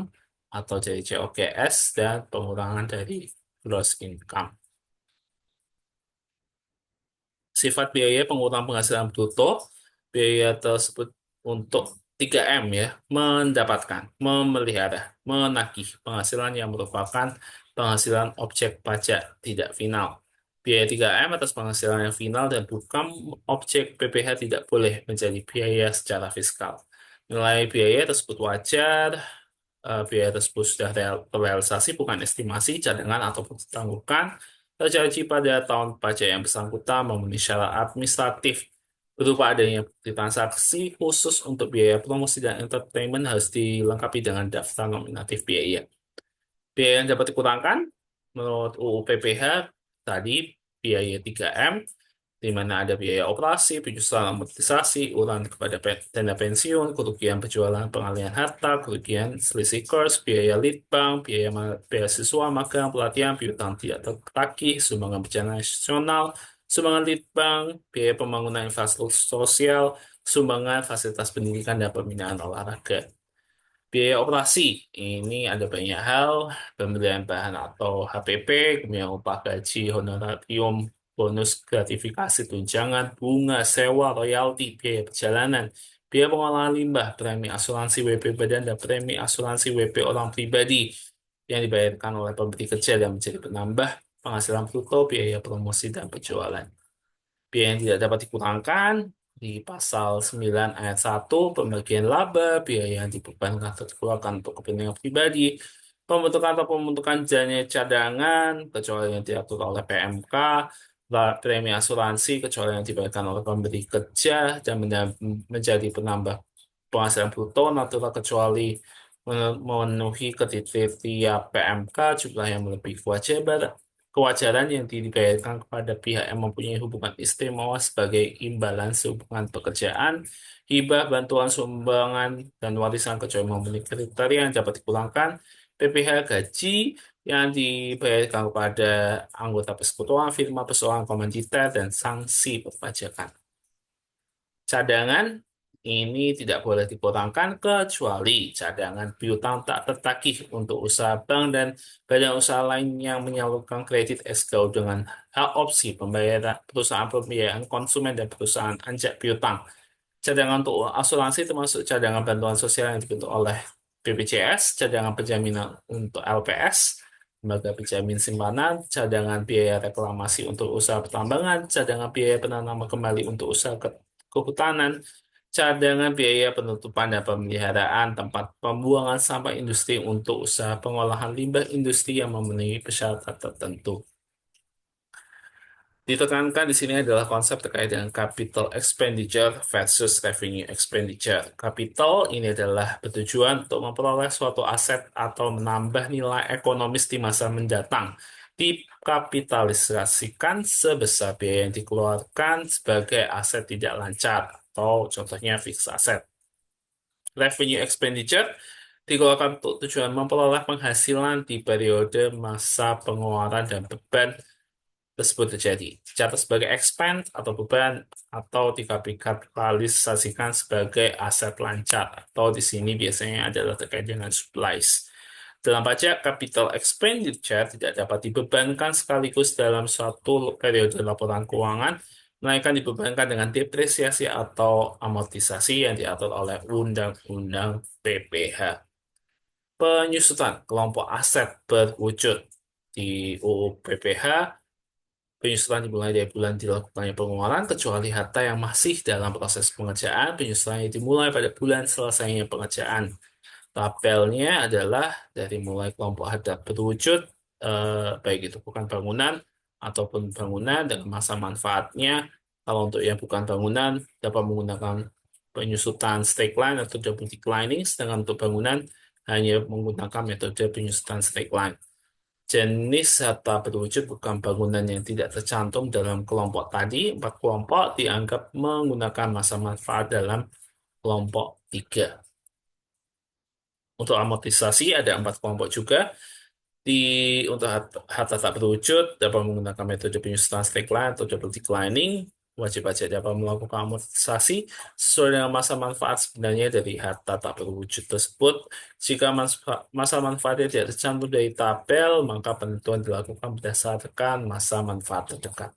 atau dari COGS dan pengurangan dari gross income. Sifat biaya pengurang penghasilan bruto, biaya tersebut untuk 3M ya, mendapatkan, memelihara, menagih penghasilan yang merupakan penghasilan objek pajak tidak final. Biaya 3M atas penghasilan yang final dan bukan objek PPH tidak boleh menjadi biaya secara fiskal. Nilai biaya tersebut wajar, biaya tersebut sudah terrealisasi, bukan estimasi, cadangan, ataupun tanggungan terjadi pada tahun pajak yang bersangkutan, memenuhi syarat administratif berupa adanya bukti transaksi khusus untuk biaya promosi dan entertainment harus dilengkapi dengan daftar nominatif biaya. Biaya yang dapat dikurangkan menurut UU PPH tadi biaya 3M, di mana ada biaya operasi, penyusunan amortisasi, uang kepada dana pensiun, kerugian penjualan pengalihan harta, kerugian selisih kurs, biaya litbang, beasiswa, magang, pelatihan, piutang tidak tertagih, sumbangan bencana nasional, sumbangan litbang, biaya pembangunan infrastruktur sosial, sumbangan fasilitas pendidikan dan pembinaan olahraga. Biaya operasi, ini ada banyak hal, pembelian bahan atau HPP, kemudian upah gaji, honorarium, bonus gratifikasi, tunjangan, bunga, sewa, royalti, biaya perjalanan, biaya pengolahan limbah, premi asuransi WP badan, dan premi asuransi WP orang pribadi yang dibayarkan oleh pemberi kerja dan menjadi penambah penghasilan bruto, biaya promosi, dan penjualan. Biaya yang tidak dapat dikurangkan di pasal 9 ayat 1 pembagian laba, biaya yang dibebankan atau dikeluarkan untuk kepentingan pribadi, pembentukan atau pembentukan dana cadangan, kecuali yang diatur oleh PMK, premi asuransi, kecuali yang dibayarkan oleh pemberi kerja, dan menjadi penambah penghasilan bruto natural, kecuali memenuhi kriteria PMK, jumlah yang melebihi kewajaran yang dibayarkan kepada pihak yang mempunyai hubungan istimewa sebagai imbalan sehubungan pekerjaan, hibah, bantuan, sumbangan, dan warisan, kecuali memenuhi kriteria yang dapat dikurangkan, PPh gaji yang dibayarkan kepada anggota persekutuan, firma perseroan komanditer, dan sanksi perpajakan. Cadangan ini tidak boleh dikurangkan kecuali cadangan piutang tak tertagih untuk usaha bank dan badan usaha lain yang menyalurkan kredit escrow dengan hak opsi pembayaran perusahaan pembiayaan konsumen dan perusahaan anjak piutang. Cadangan untuk asuransi termasuk cadangan bantuan sosial yang dibentuk oleh BPJS, cadangan penjaminan untuk LPS, lembaga penjamin simpanan, cadangan biaya reklamasi untuk usaha pertambangan, cadangan biaya penanaman kembali untuk usaha kehutanan, cadangan biaya penutupan dan pemeliharaan tempat pembuangan sampah industri untuk usaha pengolahan limbah industri yang memenuhi persyaratan tertentu. Ditekankan di sini adalah konsep terkait dengan capital expenditure versus revenue expenditure. Capital ini adalah bertujuan untuk memperoleh suatu aset atau menambah nilai ekonomis di masa mendatang. Dikapitalisasikan sebesar biaya yang dikeluarkan sebagai aset tidak lancar atau contohnya fixed asset. revenue expenditure dikeluarkan untuk tujuan memperoleh penghasilan di periode masa pengeluaran dan beban tersebut terjadi. Dicatat sebagai expense atau beban atau dikapitalisasikan sebagai aset lancar atau di sini biasanya adalah terkait dengan supplies. Dalam pajak, capital expenditure tidak dapat dibebankan sekaligus dalam suatu periode laporan keuangan, melainkan dibebankan dengan depresiasi atau amortisasi yang diatur oleh Undang-Undang PPH. Penyusutan kelompok aset berwujud di UU PPH. Penyusutan dimulai dari bulan dilakukannya pengeluaran, kecuali harta yang masih dalam proses pengerjaan. Penyusutannya dimulai pada bulan selesainya pengerjaan. Tabelnya adalah dari mulai kelompok harta berwujud, baik itu bukan bangunan ataupun bangunan dengan masa manfaatnya. Kalau untuk yang bukan bangunan, dapat menggunakan penyusutan straight line atau double declining, sedangkan untuk bangunan hanya menggunakan metode penyusutan straight line. Jenis harta berwujud bukan bangunan yang tidak tercantum dalam kelompok tadi. 4 kelompok dianggap menggunakan masa manfaat dalam kelompok 3. Untuk amortisasi ada 4 kelompok juga. Di untuk harta tak berwujud dapat menggunakan metode penyusutan straight line atau double declining. Wajib pajak dapat melakukan amortisasi sesuai dengan masa manfaat sebenarnya dari harta tak berwujud tersebut. Jika masa manfaatnya tidak tercantum dari tabel, maka penentuan dilakukan berdasarkan masa manfaat terdekat.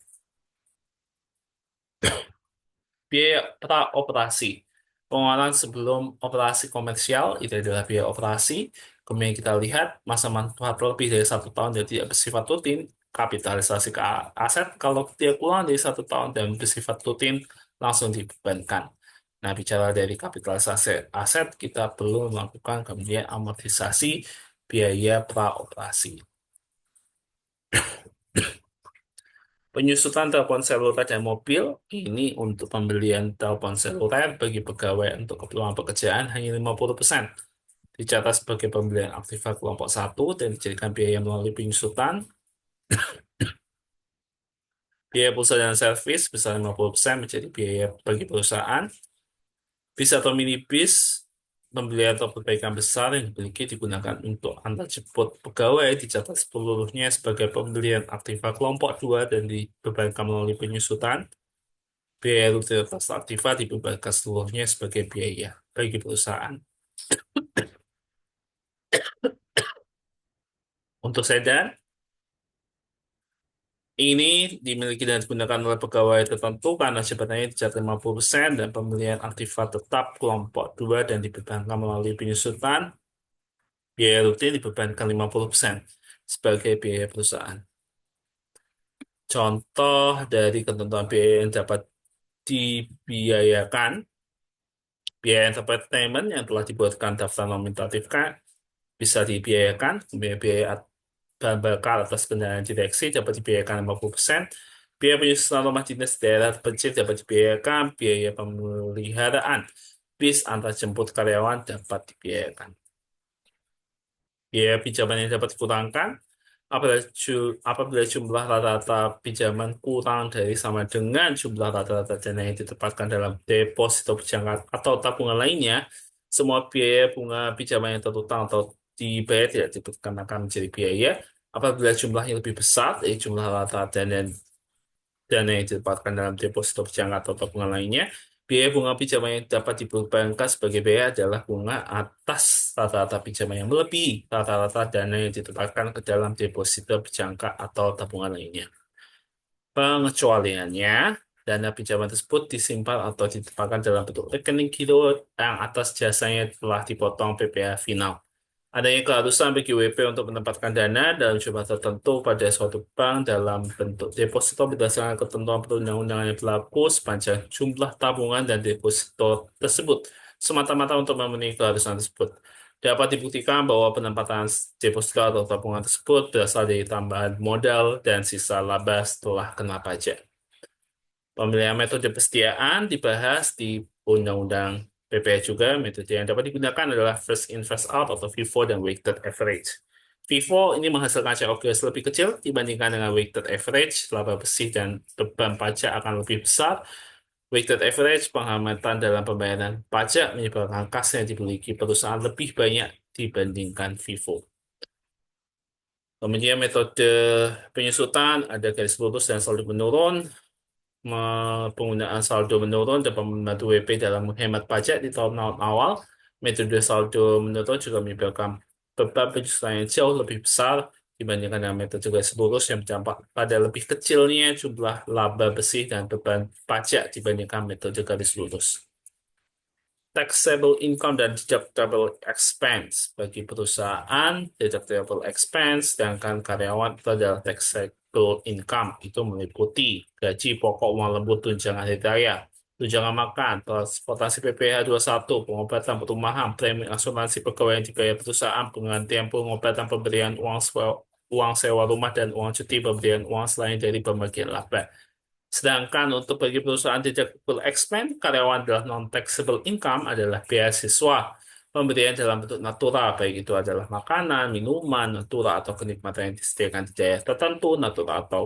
Biaya praoperasi. Pengeluaran sebelum operasi komersial itu adalah biaya operasi. Kemudian kita lihat masa manfaat lebih dari 1 tahun dan tidak bersifat rutin, kapitalisasi ke aset. Kalau dia kurang dari 1 tahun dan bersifat rutin, langsung dibebankan. Nah, bicara dari kapitalisasi aset, kita perlu melakukan kemudian amortisasi biaya praoperasi. Penyusutan telepon seluler dan mobil, ini untuk pembelian telepon seluler bagi pegawai untuk keperluan pekerjaan hanya 50%. Dicatat sebagai pembelian aktiva kelompok 1 dan dijadikan biaya melalui penyusutan. Biaya pulsa dan servis besar 50% menjadi biaya bagi perusahaan. Bis atau minibus, pembelian atau perbaikan besar yang dimiliki digunakan untuk antar jemput pegawai dicatat seluruhnya sebagai pembelian aktiva kelompok 2 dan dibebankan melalui penyusutan. Biaya rutinitas aktiva dibebankan seluruhnya sebagai biaya bagi perusahaan. Untuk sedan, ini dimiliki dan digunakan oleh pegawai tertentu karena jabatannya dicatat 50% dan pembelian aktiva tetap kelompok 2 dan dibebankan melalui penyusutan. Biaya rutin dibebankan 50% sebagai biaya perusahaan. Contoh dari ketentuan biaya yang dapat dibiayakan, biaya entertainment yang telah dibuatkan daftar nominatif bisa dibiayakan, kemudian biaya bahan bakar atas kendaraan direksi dapat dibiayakan 50%, biaya penyusunan rumah dinas daerah terpencil dapat dibiayakan, biaya pemeliharaan bis antar jemput karyawan dapat dibiayakan. Biaya pinjaman yang dapat dikurangkan apabila jumlah rata-rata pinjaman kurang dari sama dengan jumlah rata-rata dana yang ditempatkan dalam deposito berjangka atau tabungan lainnya, semua biaya bunga pinjaman yang terutang atau dibayar tidak dikenakan menjadi biaya. Apabila jumlahnya lebih besar dari jumlah rata-rata dana yang ditempatkan dalam deposito berjangka atau tabungan lainnya, biaya bunga pinjaman yang dapat dibebankan sebagai biaya adalah bunga atas rata-rata pinjaman yang melebihi rata-rata dana yang ditempatkan ke dalam deposito berjangka atau tabungan lainnya. Pengecualiannya, dana pinjaman tersebut disimpan atau ditempatkan dalam bentuk rekening giro yang atas jasanya telah dipotong PPh final. Adanya keharusan bagi WP untuk menempatkan dana dalam jumlah tertentu pada suatu bank dalam bentuk deposito berdasarkan ketentuan perundang-undangan yang berlaku sepanjang jumlah tabungan dan deposito tersebut semata-mata untuk memenuhi keharusan tersebut. Dapat dibuktikan bahwa penempatan deposito atau tabungan tersebut berasal dari tambahan modal dan sisa laba setelah kena pajak. Pemilihan metode persediaan dibahas di Undang-Undang PPh juga. Metode yang dapat digunakan adalah first in, first out atau FIFO dan weighted average. FIFO ini menghasilkan COGS lebih kecil dibandingkan dengan weighted average. Laba bersih dan beban pajak akan lebih besar. Weighted average penghematan dalam pembayaran pajak menyebabkan kas yang dimiliki perusahaan lebih banyak dibandingkan FIFO. Kemudian metode penyusutan ada garis lurus dan saldo menurun. Penggunaan saldo menurun dapat membantu WP dalam menghemat pajak di tahun awal. Metode saldo menurun juga menyebabkan beban penyusutan yang jauh lebih besar dibandingkan dengan metode garis lurus yang berdampak pada lebih kecilnya jumlah laba bersih dan beban pajak dibandingkan metode garis lurus. Taxable income dan deductible expense. Bagi perusahaan, deductible expense, sedangkan karyawan itu adalah taxable income. Itu meliputi gaji pokok, uang lembur, tunjangan hari raya, tunjangan makan, transportasi PPh 21, pengobatan perumahan, premi asuransi pegawai yang dibayar perusahaan, penggantian pengobatan, pemberian uang sewa rumah, dan uang cuti, pemberian uang selain dari pembagian laba. Sedangkan untuk bagi perusahaan deductible expense, karyawan adalah non-taxable income adalah beasiswa, pemberian dalam bentuk natural, baik itu adalah makanan, minuman, natural, atau kenikmatan yang disediakan di daerah tertentu, natural, atau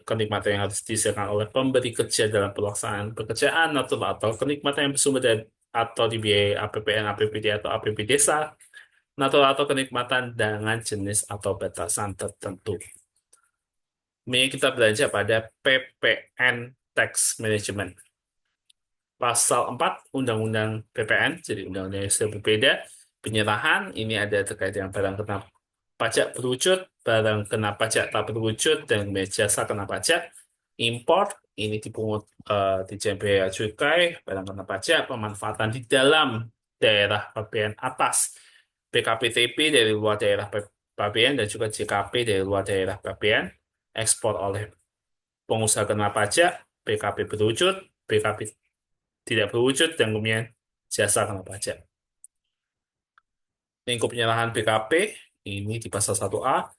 kenikmatan yang harus disediakan oleh pemberi kerja dalam pelaksanaan pekerjaan, natural, atau kenikmatan yang bersumber dari atau dibiayai APBN, APBD, atau APB desa, natural, atau kenikmatan dengan jenis atau batasan tertentu. Ini kita belajar pada PPN Tax Management. Pasal 4 Undang-Undang PPN, jadi undang-undang yang sudah berbeda. Penyerahan, ini ada terkait dengan barang kena pajak berwujud, barang kena pajak tak berwujud, dan jasa kena pajak. Import, ini dipungut di bea cukai, barang kena pajak, pemanfaatan di dalam daerah PPN atas. PKPTB dari luar daerah PPN, dan juga JKP dari luar daerah PPN. Ekspor oleh pengusaha kena pajak, PKP berwujud, PKP tidak berwujud, dan kemudian jasa kena pajak. Lingkup penyerahan PKP ini di pasal 1A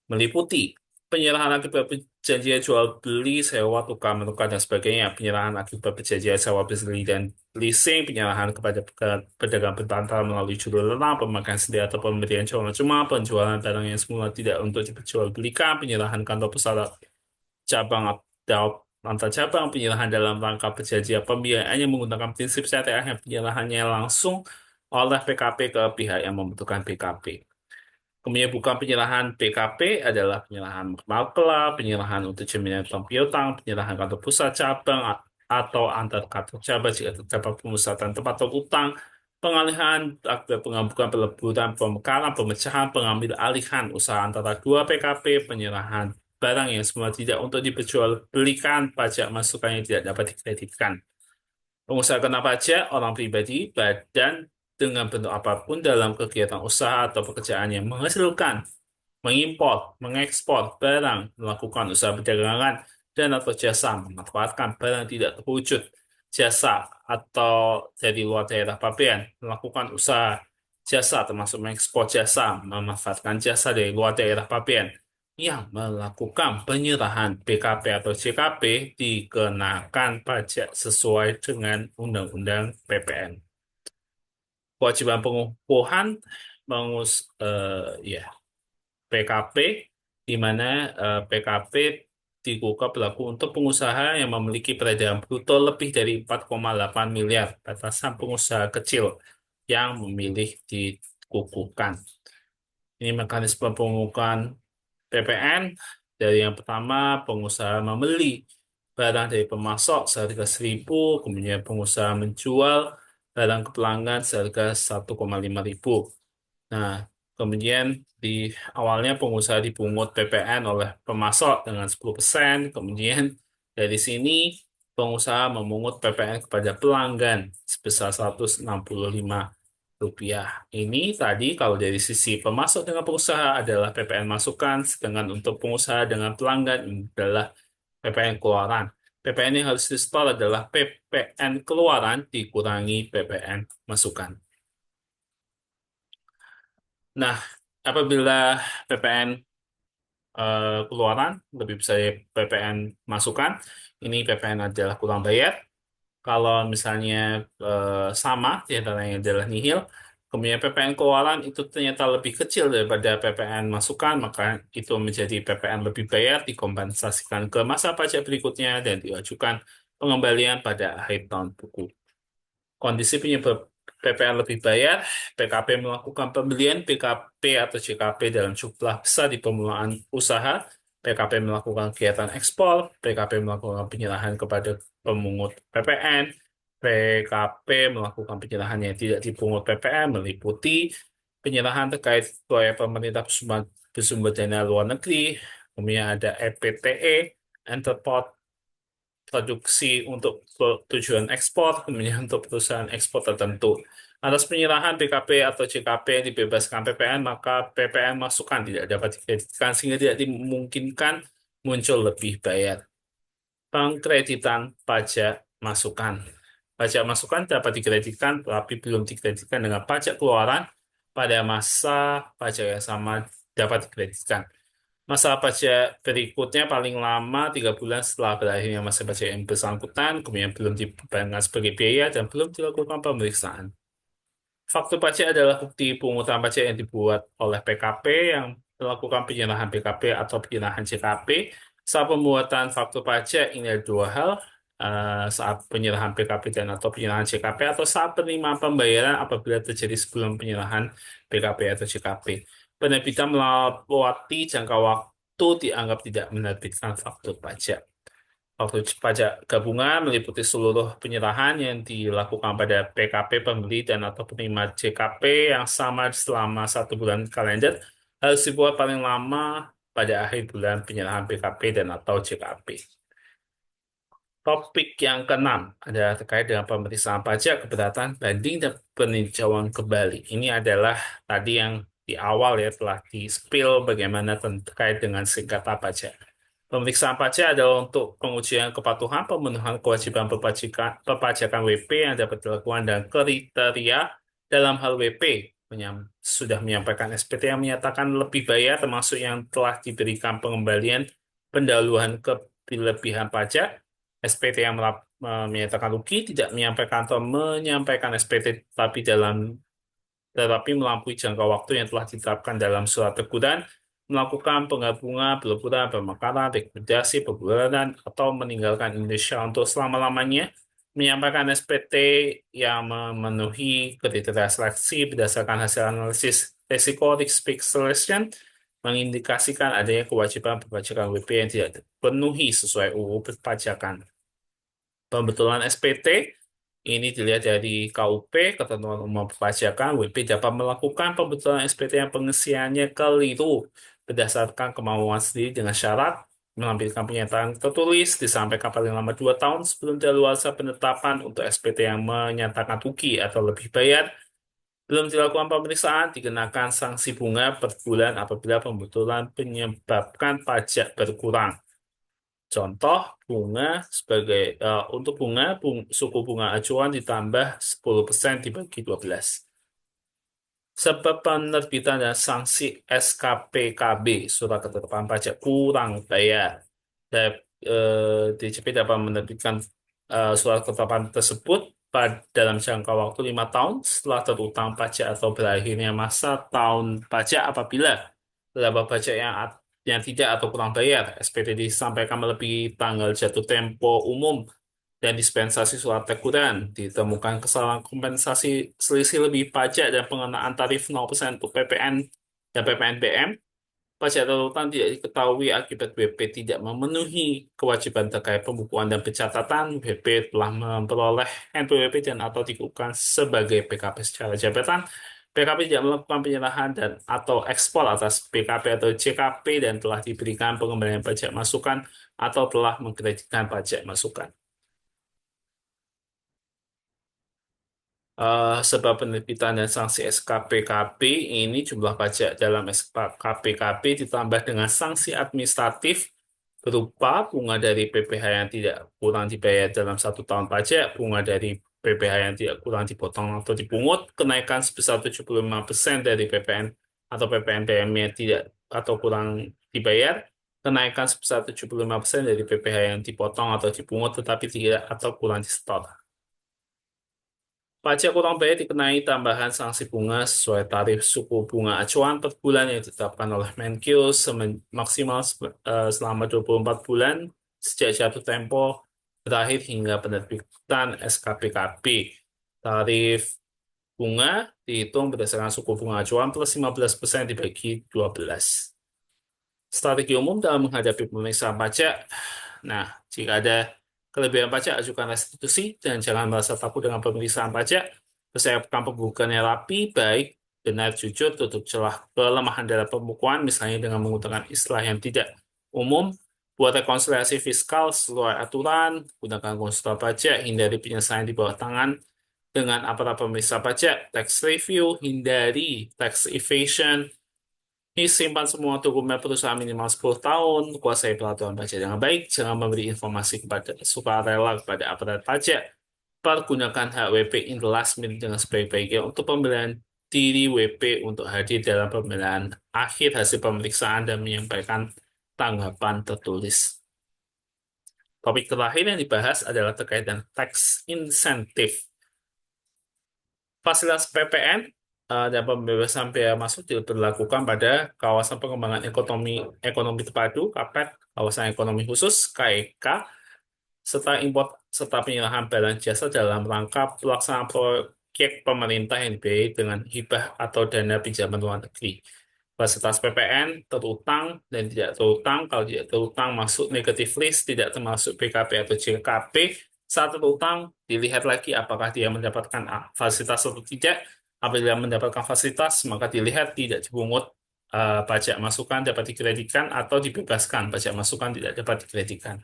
meliputi penyerahan akibat perjanjian jual beli, sewa, tukar menukar, dan sebagainya, penyerahan akibat perjanjian sewa beli dan leasing, penyerahan kepada pedagang berbantal melalui juru lelang, pemakaian sendiri atau pemberian cuma-cuma, penjualan barang yang semula tidak untuk diperjualbelikan, penyerahan kantor pusat cabang atau antar cabang, penyerahan dalam rangka perjanjian pembiayaan yang menggunakan prinsip syariah, yang penyerahannya langsung oleh PKP ke pihak yang membutuhkan PKP. Kemudian bukan penyerahan PKP adalah penyerahan maklar, penyerahan untuk jaminan piutang, penyerahan kantor pusat cabang atau antar kantor cabang jika terdapat pemusatan tempat atau utang, pengalihan akibat pengampukan, peleburan, pemekaran, pemecahan, pengambil alihan usaha antara dua PKP, penyerahan barang yang semula tidak untuk diperjualbelikan, pajak masukan yang tidak dapat dikreditkan. Pengusaha kena pajak orang pribadi, badan, dengan bentuk apapun dalam kegiatan usaha atau pekerjaan yang menghasilkan, mengimpor, mengekspor barang, melakukan usaha perdagangan, dan atau jasa, memanfaatkan barang tidak terwujud, jasa atau dari luar daerah pabean, melakukan usaha jasa termasuk mengekspor jasa, memanfaatkan jasa dari luar daerah pabean, yang melakukan penyerahan BKP atau JKP dikenakan pajak sesuai dengan Undang-Undang PPN. Kewajiban pengukuhan ya PKP, di mana PKP dikukuhkan berlaku untuk pengusaha yang memiliki peredaran bruto lebih dari 4,8 miliar, batasan pengusaha kecil yang memilih dikukuhkan. Ini mekanisme pengukuhan PPN. Dari yang pertama, pengusaha membeli barang dari pemasok seharga 1.000, kemudian pengusaha menjual barang ke pelanggan seharga 1,5 ribu. Nah, kemudian di awalnya pengusaha dipungut PPN oleh pemasok dengan 10%, kemudian dari sini pengusaha memungut PPN kepada pelanggan sebesar 165 rupiah. Ini tadi kalau dari sisi pemasok dengan pengusaha adalah PPN masukan, sedangkan untuk pengusaha dengan pelanggan ini adalah PPN keluaran. PPN yang harus di-store adalah PPN keluaran dikurangi PPN masukan. Nah, apabila PPN keluaran lebih besar dari PPN masukan, ini PPN adalah kurang bayar. Kalau misalnya sama, di antaranya adalah nihil, kemudian PPN keluaran itu ternyata lebih kecil daripada PPN masukan, maka itu menjadi PPN lebih bayar, dikompensasikan ke masa pajak berikutnya dan diajukan pengembalian pada akhir tahun buku. Kondisi penyebab PPN lebih bayar, PKP melakukan pembelian PKP atau JKP dalam jumlah besar di permulaan usaha, PKP melakukan kegiatan ekspor, PKP melakukan penyerahan kepada pemungut PPN, PKP melakukan penyerahan yang tidak dipungut PPN, meliputi penyerahan terkait proyek pemerintah bersumber dana luar negeri, kemudian ada EPTE, Entrepot produksi untuk tujuan ekspor, kemudian untuk perusahaan ekspor tertentu. Atas penyerahan BKP atau JKP yang dibebaskan PPN, maka PPN masukan tidak dapat dikreditkan sehingga tidak dimungkinkan muncul lebih bayar. Pengkreditan pajak masukan. Pajak masukan dapat dikreditkan, tapi belum dikreditkan dengan pajak keluaran pada masa pajak yang sama dapat dikreditkan. Masa pajak berikutnya paling lama 3 bulan setelah berakhirnya masa pajak yang bersangkutan, kemudian belum dibebankan sebagai biaya dan belum dilakukan pemeriksaan. Faktur pajak adalah bukti pungutan pajak yang dibuat oleh PKP yang melakukan penyerahan PKP atau penyerahan JKP. Saat pembuatan faktur pajak ini ada dua hal, saat penyerahan PKP dan atau penyerahan JKP atau saat penerimaan pembayaran apabila terjadi sebelum penyerahan PKP atau JKP. Penerbitan melewati jangka waktu dianggap tidak menerbitkan faktur pajak. Faktur pajak gabungan meliputi seluruh penyerahan yang dilakukan pada PKP pembeli dan atau penerima JKP yang sama selama 1 bulan kalender harus dibuat paling lama pada akhir bulan penyerahan PKP dan atau JKP. Topik yang keenam adalah terkait dengan pemeriksaan pajak, keberatan, banding, dan peninjauan kembali. Ini adalah tadi yang di awal ya telah di-spill bagaimana terkait dengan sengketa pajak. Pemeriksaan pajak adalah untuk pengujian kepatuhan pemenuhan kewajiban perpajakan WP yang dapat dilakukan dan kriteria dalam hal WP sudah menyampaikan SPT yang menyatakan lebih bayar termasuk yang telah diberikan pengembalian pendahuluan kelebihan pajak, SPT yang menyatakan rugi tidak menyampaikan atau menyampaikan SPT tetapi melampaui jangka waktu yang telah ditetapkan dalam surat teguran, melakukan penggabungan, peleburan, pemekaran, likuidasi, pembulanan, atau meninggalkan Indonesia untuk selama-lamanya, menyampaikan SPT yang memenuhi kriteria seleksi berdasarkan hasil analisis risiko risk selection, mengindikasikan adanya kewajiban perpajakan WP yang tidak dipenuhi sesuai UU perpajakan. Pembetulan SPT ini dilihat dari KUP, Ketentuan Umum Perpajakan. WP dapat melakukan pembetulan SPT yang pengisiannya keliru berdasarkan kemauan sendiri dengan syarat menampilkan pernyataan tertulis disampaikan paling lama 2 tahun sebelum daluarsa penetapan untuk SPT yang menyatakan rugi atau lebih bayar. Belum dilakukan pemeriksaan, dikenakan sanksi bunga per bulan apabila pembetulan menyebabkan pajak berkurang. Contoh bunga untuk suku bunga acuan ditambah 10% dibagi 12. Sebab penerbitan dan sanksi SKPKB surat ketetapan pajak kurang bayar. DJP dapat menerbitkan surat ketetapan tersebut dalam jangka waktu 5 tahun setelah terutang pajak atau berakhirnya masa tahun pajak apabila laba pajak yang tidak atau kurang bayar. SPT disampaikan melebihi tanggal jatuh tempo umum dan dispensasi surat teguran. Ditemukan kesalahan kompensasi selisih lebih pajak dan pengenaan tarif 0% untuk PPN dan PPNBM. Pajak terutang tidak diketahui akibat WP tidak memenuhi kewajiban terkait pembukuan dan pencatatan. WP telah memperoleh NPWP dan atau dikukuhkan sebagai PKP secara jabatan. PKP tidak melakukan penyerahan dan atau ekspor atas PKP atau JKP dan telah diberikan pengembalian pajak masukan atau telah mengkreditkan pajak masukan. Sebab penerbitan dan sanksi SKPKB ini jumlah pajak dalam SKPKB ditambah dengan sanksi administratif berupa bunga dari PPh yang tidak kurang dibayar dalam 1 tahun pajak, bunga dari PPh yang tidak kurang dipotong atau dipungut, kenaikan sebesar 75% dari PPN atau PPNBM yang tidak atau kurang dibayar, kenaikan sebesar 75% dari PPh yang dipotong atau dipungut tetapi tidak atau kurang disetor. Pajak kurang bayar dikenai tambahan sanksi bunga sesuai tarif suku bunga acuan per bulan yang ditetapkan oleh Menkyu maksimal selama 24 bulan sejak jatuh tempo berakhir hingga penerbitan SKPKB. Tarif bunga dihitung berdasarkan suku bunga acuan plus 15% dibagi 12. Strategi umum dalam menghadapi pemeriksaan pajak. Nah, jika ada kelebihan pajak, ajukan restitusi dan jangan merasa takut dengan pemeriksaan pajak. Persiapkan pembukuannya rapi, baik, benar, jujur, tutup celah kelemahan dalam pembukuan, misalnya dengan menggunakan istilah yang tidak umum, buat rekonsiliasi fiskal sesuai aturan, gunakan konsultan pajak, hindari penyelesaian di bawah tangan dengan aparat pemeriksa pajak, tax review, hindari tax evasion, simpan semua dokumen perusahaan minimal 10 tahun, kuasai peraturan pajak dengan baik, jangan memberi informasi kepada sukarela kepada aparat pajak, pergunakan hak WP in the last minute dengan sebaik-baiknya untuk pembelian diri WP untuk hadir dalam pembelaan akhir hasil pemeriksaan dan menyampaikan tanggapan tertulis. Topik terakhir yang dibahas adalah terkait dengan tax incentive. Fasilitas PPN dan pembebasan biaya masuk diberlakukan pada kawasan pengembangan ekonomi ekonomi terpadu (KAPET), kawasan ekonomi khusus (KEK), serta import serta penyerahan barang jasa dalam rangka pelaksanaan proyek pemerintah yang dibiayai dengan hibah atau dana pinjaman luar negeri. Fasilitas PPN terutang dan tidak terutang. Kalau tidak terutang masuk negatif list, tidak termasuk PKP atau JKP. Saat terutang, dilihat lagi apakah dia mendapatkan fasilitas atau tidak. Apabila mendapatkan fasilitas, maka dilihat tidak dipungut pajak masukan dapat dikreditkan atau dibebaskan pajak masukan tidak dapat dikreditkan.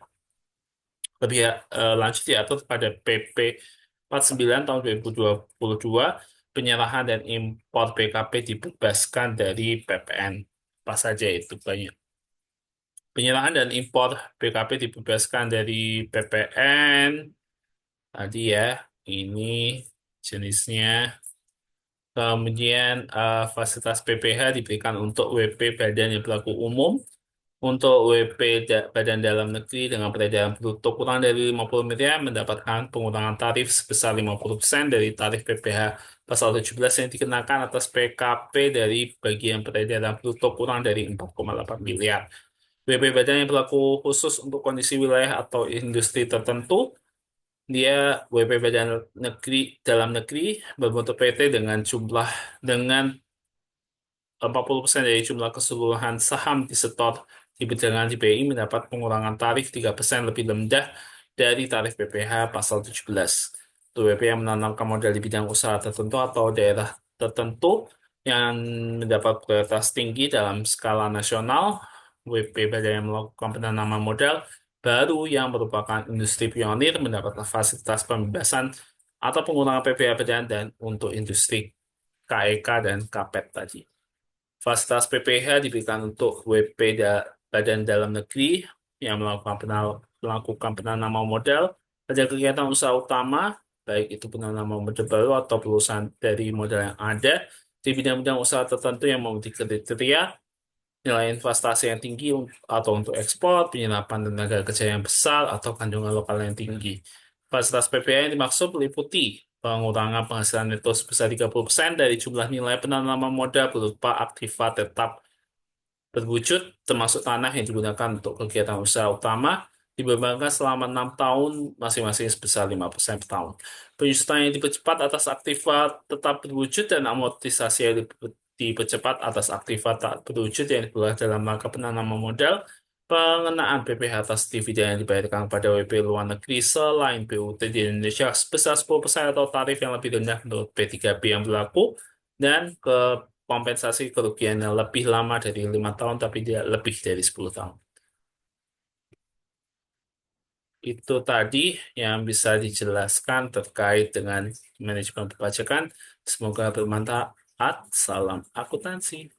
Lebih lanjut diatur pada PP 49 tahun 2022, penyerahan dan impor BKP dibebaskan dari PPN. Apa saja itu banyak. Penyerahan dan impor BKP dibebaskan dari PPN. Tadi ya, ini jenisnya. Kemudian fasilitas PPH diberikan untuk WP badan yang berlaku umum, untuk WP badan dalam negeri dengan peredaran bruto kurang dari 50 miliar mendapatkan pengurangan tarif sebesar 50% dari tarif PPh pasal 17 yang dikenakan atas PKP dari bagian peredaran bruto kurang dari 4,8 miliar. WP badan yang berlaku khusus untuk kondisi wilayah atau industri tertentu, dia WP badan negeri dalam negeri berbentuk PT dengan jumlah dengan 40% dari jumlah keseluruhan saham disetor di perdagangan di BI mendapat pengurangan tarif 3% lebih rendah dari tarif PPh pasal 17. Untuk WP yang menanamkan modal di bidang usaha tertentu atau daerah tertentu yang mendapat prioritas tinggi dalam skala nasional, WP badan yang melakukan penanaman modal baru yang merupakan industri pionir mendapatkan fasilitas pembebasan atau pengurangan PPh badan dan untuk industri KEK dan KAPET tadi. Fasilitas PPh diberikan untuk WP badan dalam negeri yang melakukan penanaman modal pada kegiatan usaha utama, baik itu penanaman modal baru atau perusahaan dari modal yang ada di bidang-bidang usaha tertentu yang memenuhi kriteria nilai investasi yang tinggi atau untuk ekspor, penyerapan tenaga kerja yang besar, atau kandungan lokal yang tinggi. Fasilitas PPh yang dimaksud meliputi pengurangan penghasilan neto sebesar 30% dari jumlah nilai penanaman modal berupa aktiva tetap berwujud, termasuk tanah yang digunakan untuk kegiatan usaha utama, dibebankan selama 6 tahun masing-masing sebesar 5% per tahun. Penyusutan yang dipercepat atas aktiva tetap berwujud dan amortisasi yang dipercepat atas aktiva tak berwujud yang diperoleh dalam rangka penanaman modal, pengenaan PPh atas dividen yang dibayarkan kepada WP luar negeri selain BUT di Indonesia sebesar 10% atau tarif yang lebih rendah menurut P3B yang berlaku, dan kompensasi kerugian yang lebih lama dari 5 tahun tapi tidak lebih dari 10 tahun. Itu tadi yang bisa dijelaskan terkait dengan manajemen perpajakan. Semoga bermanfaat. Salam akuntansi.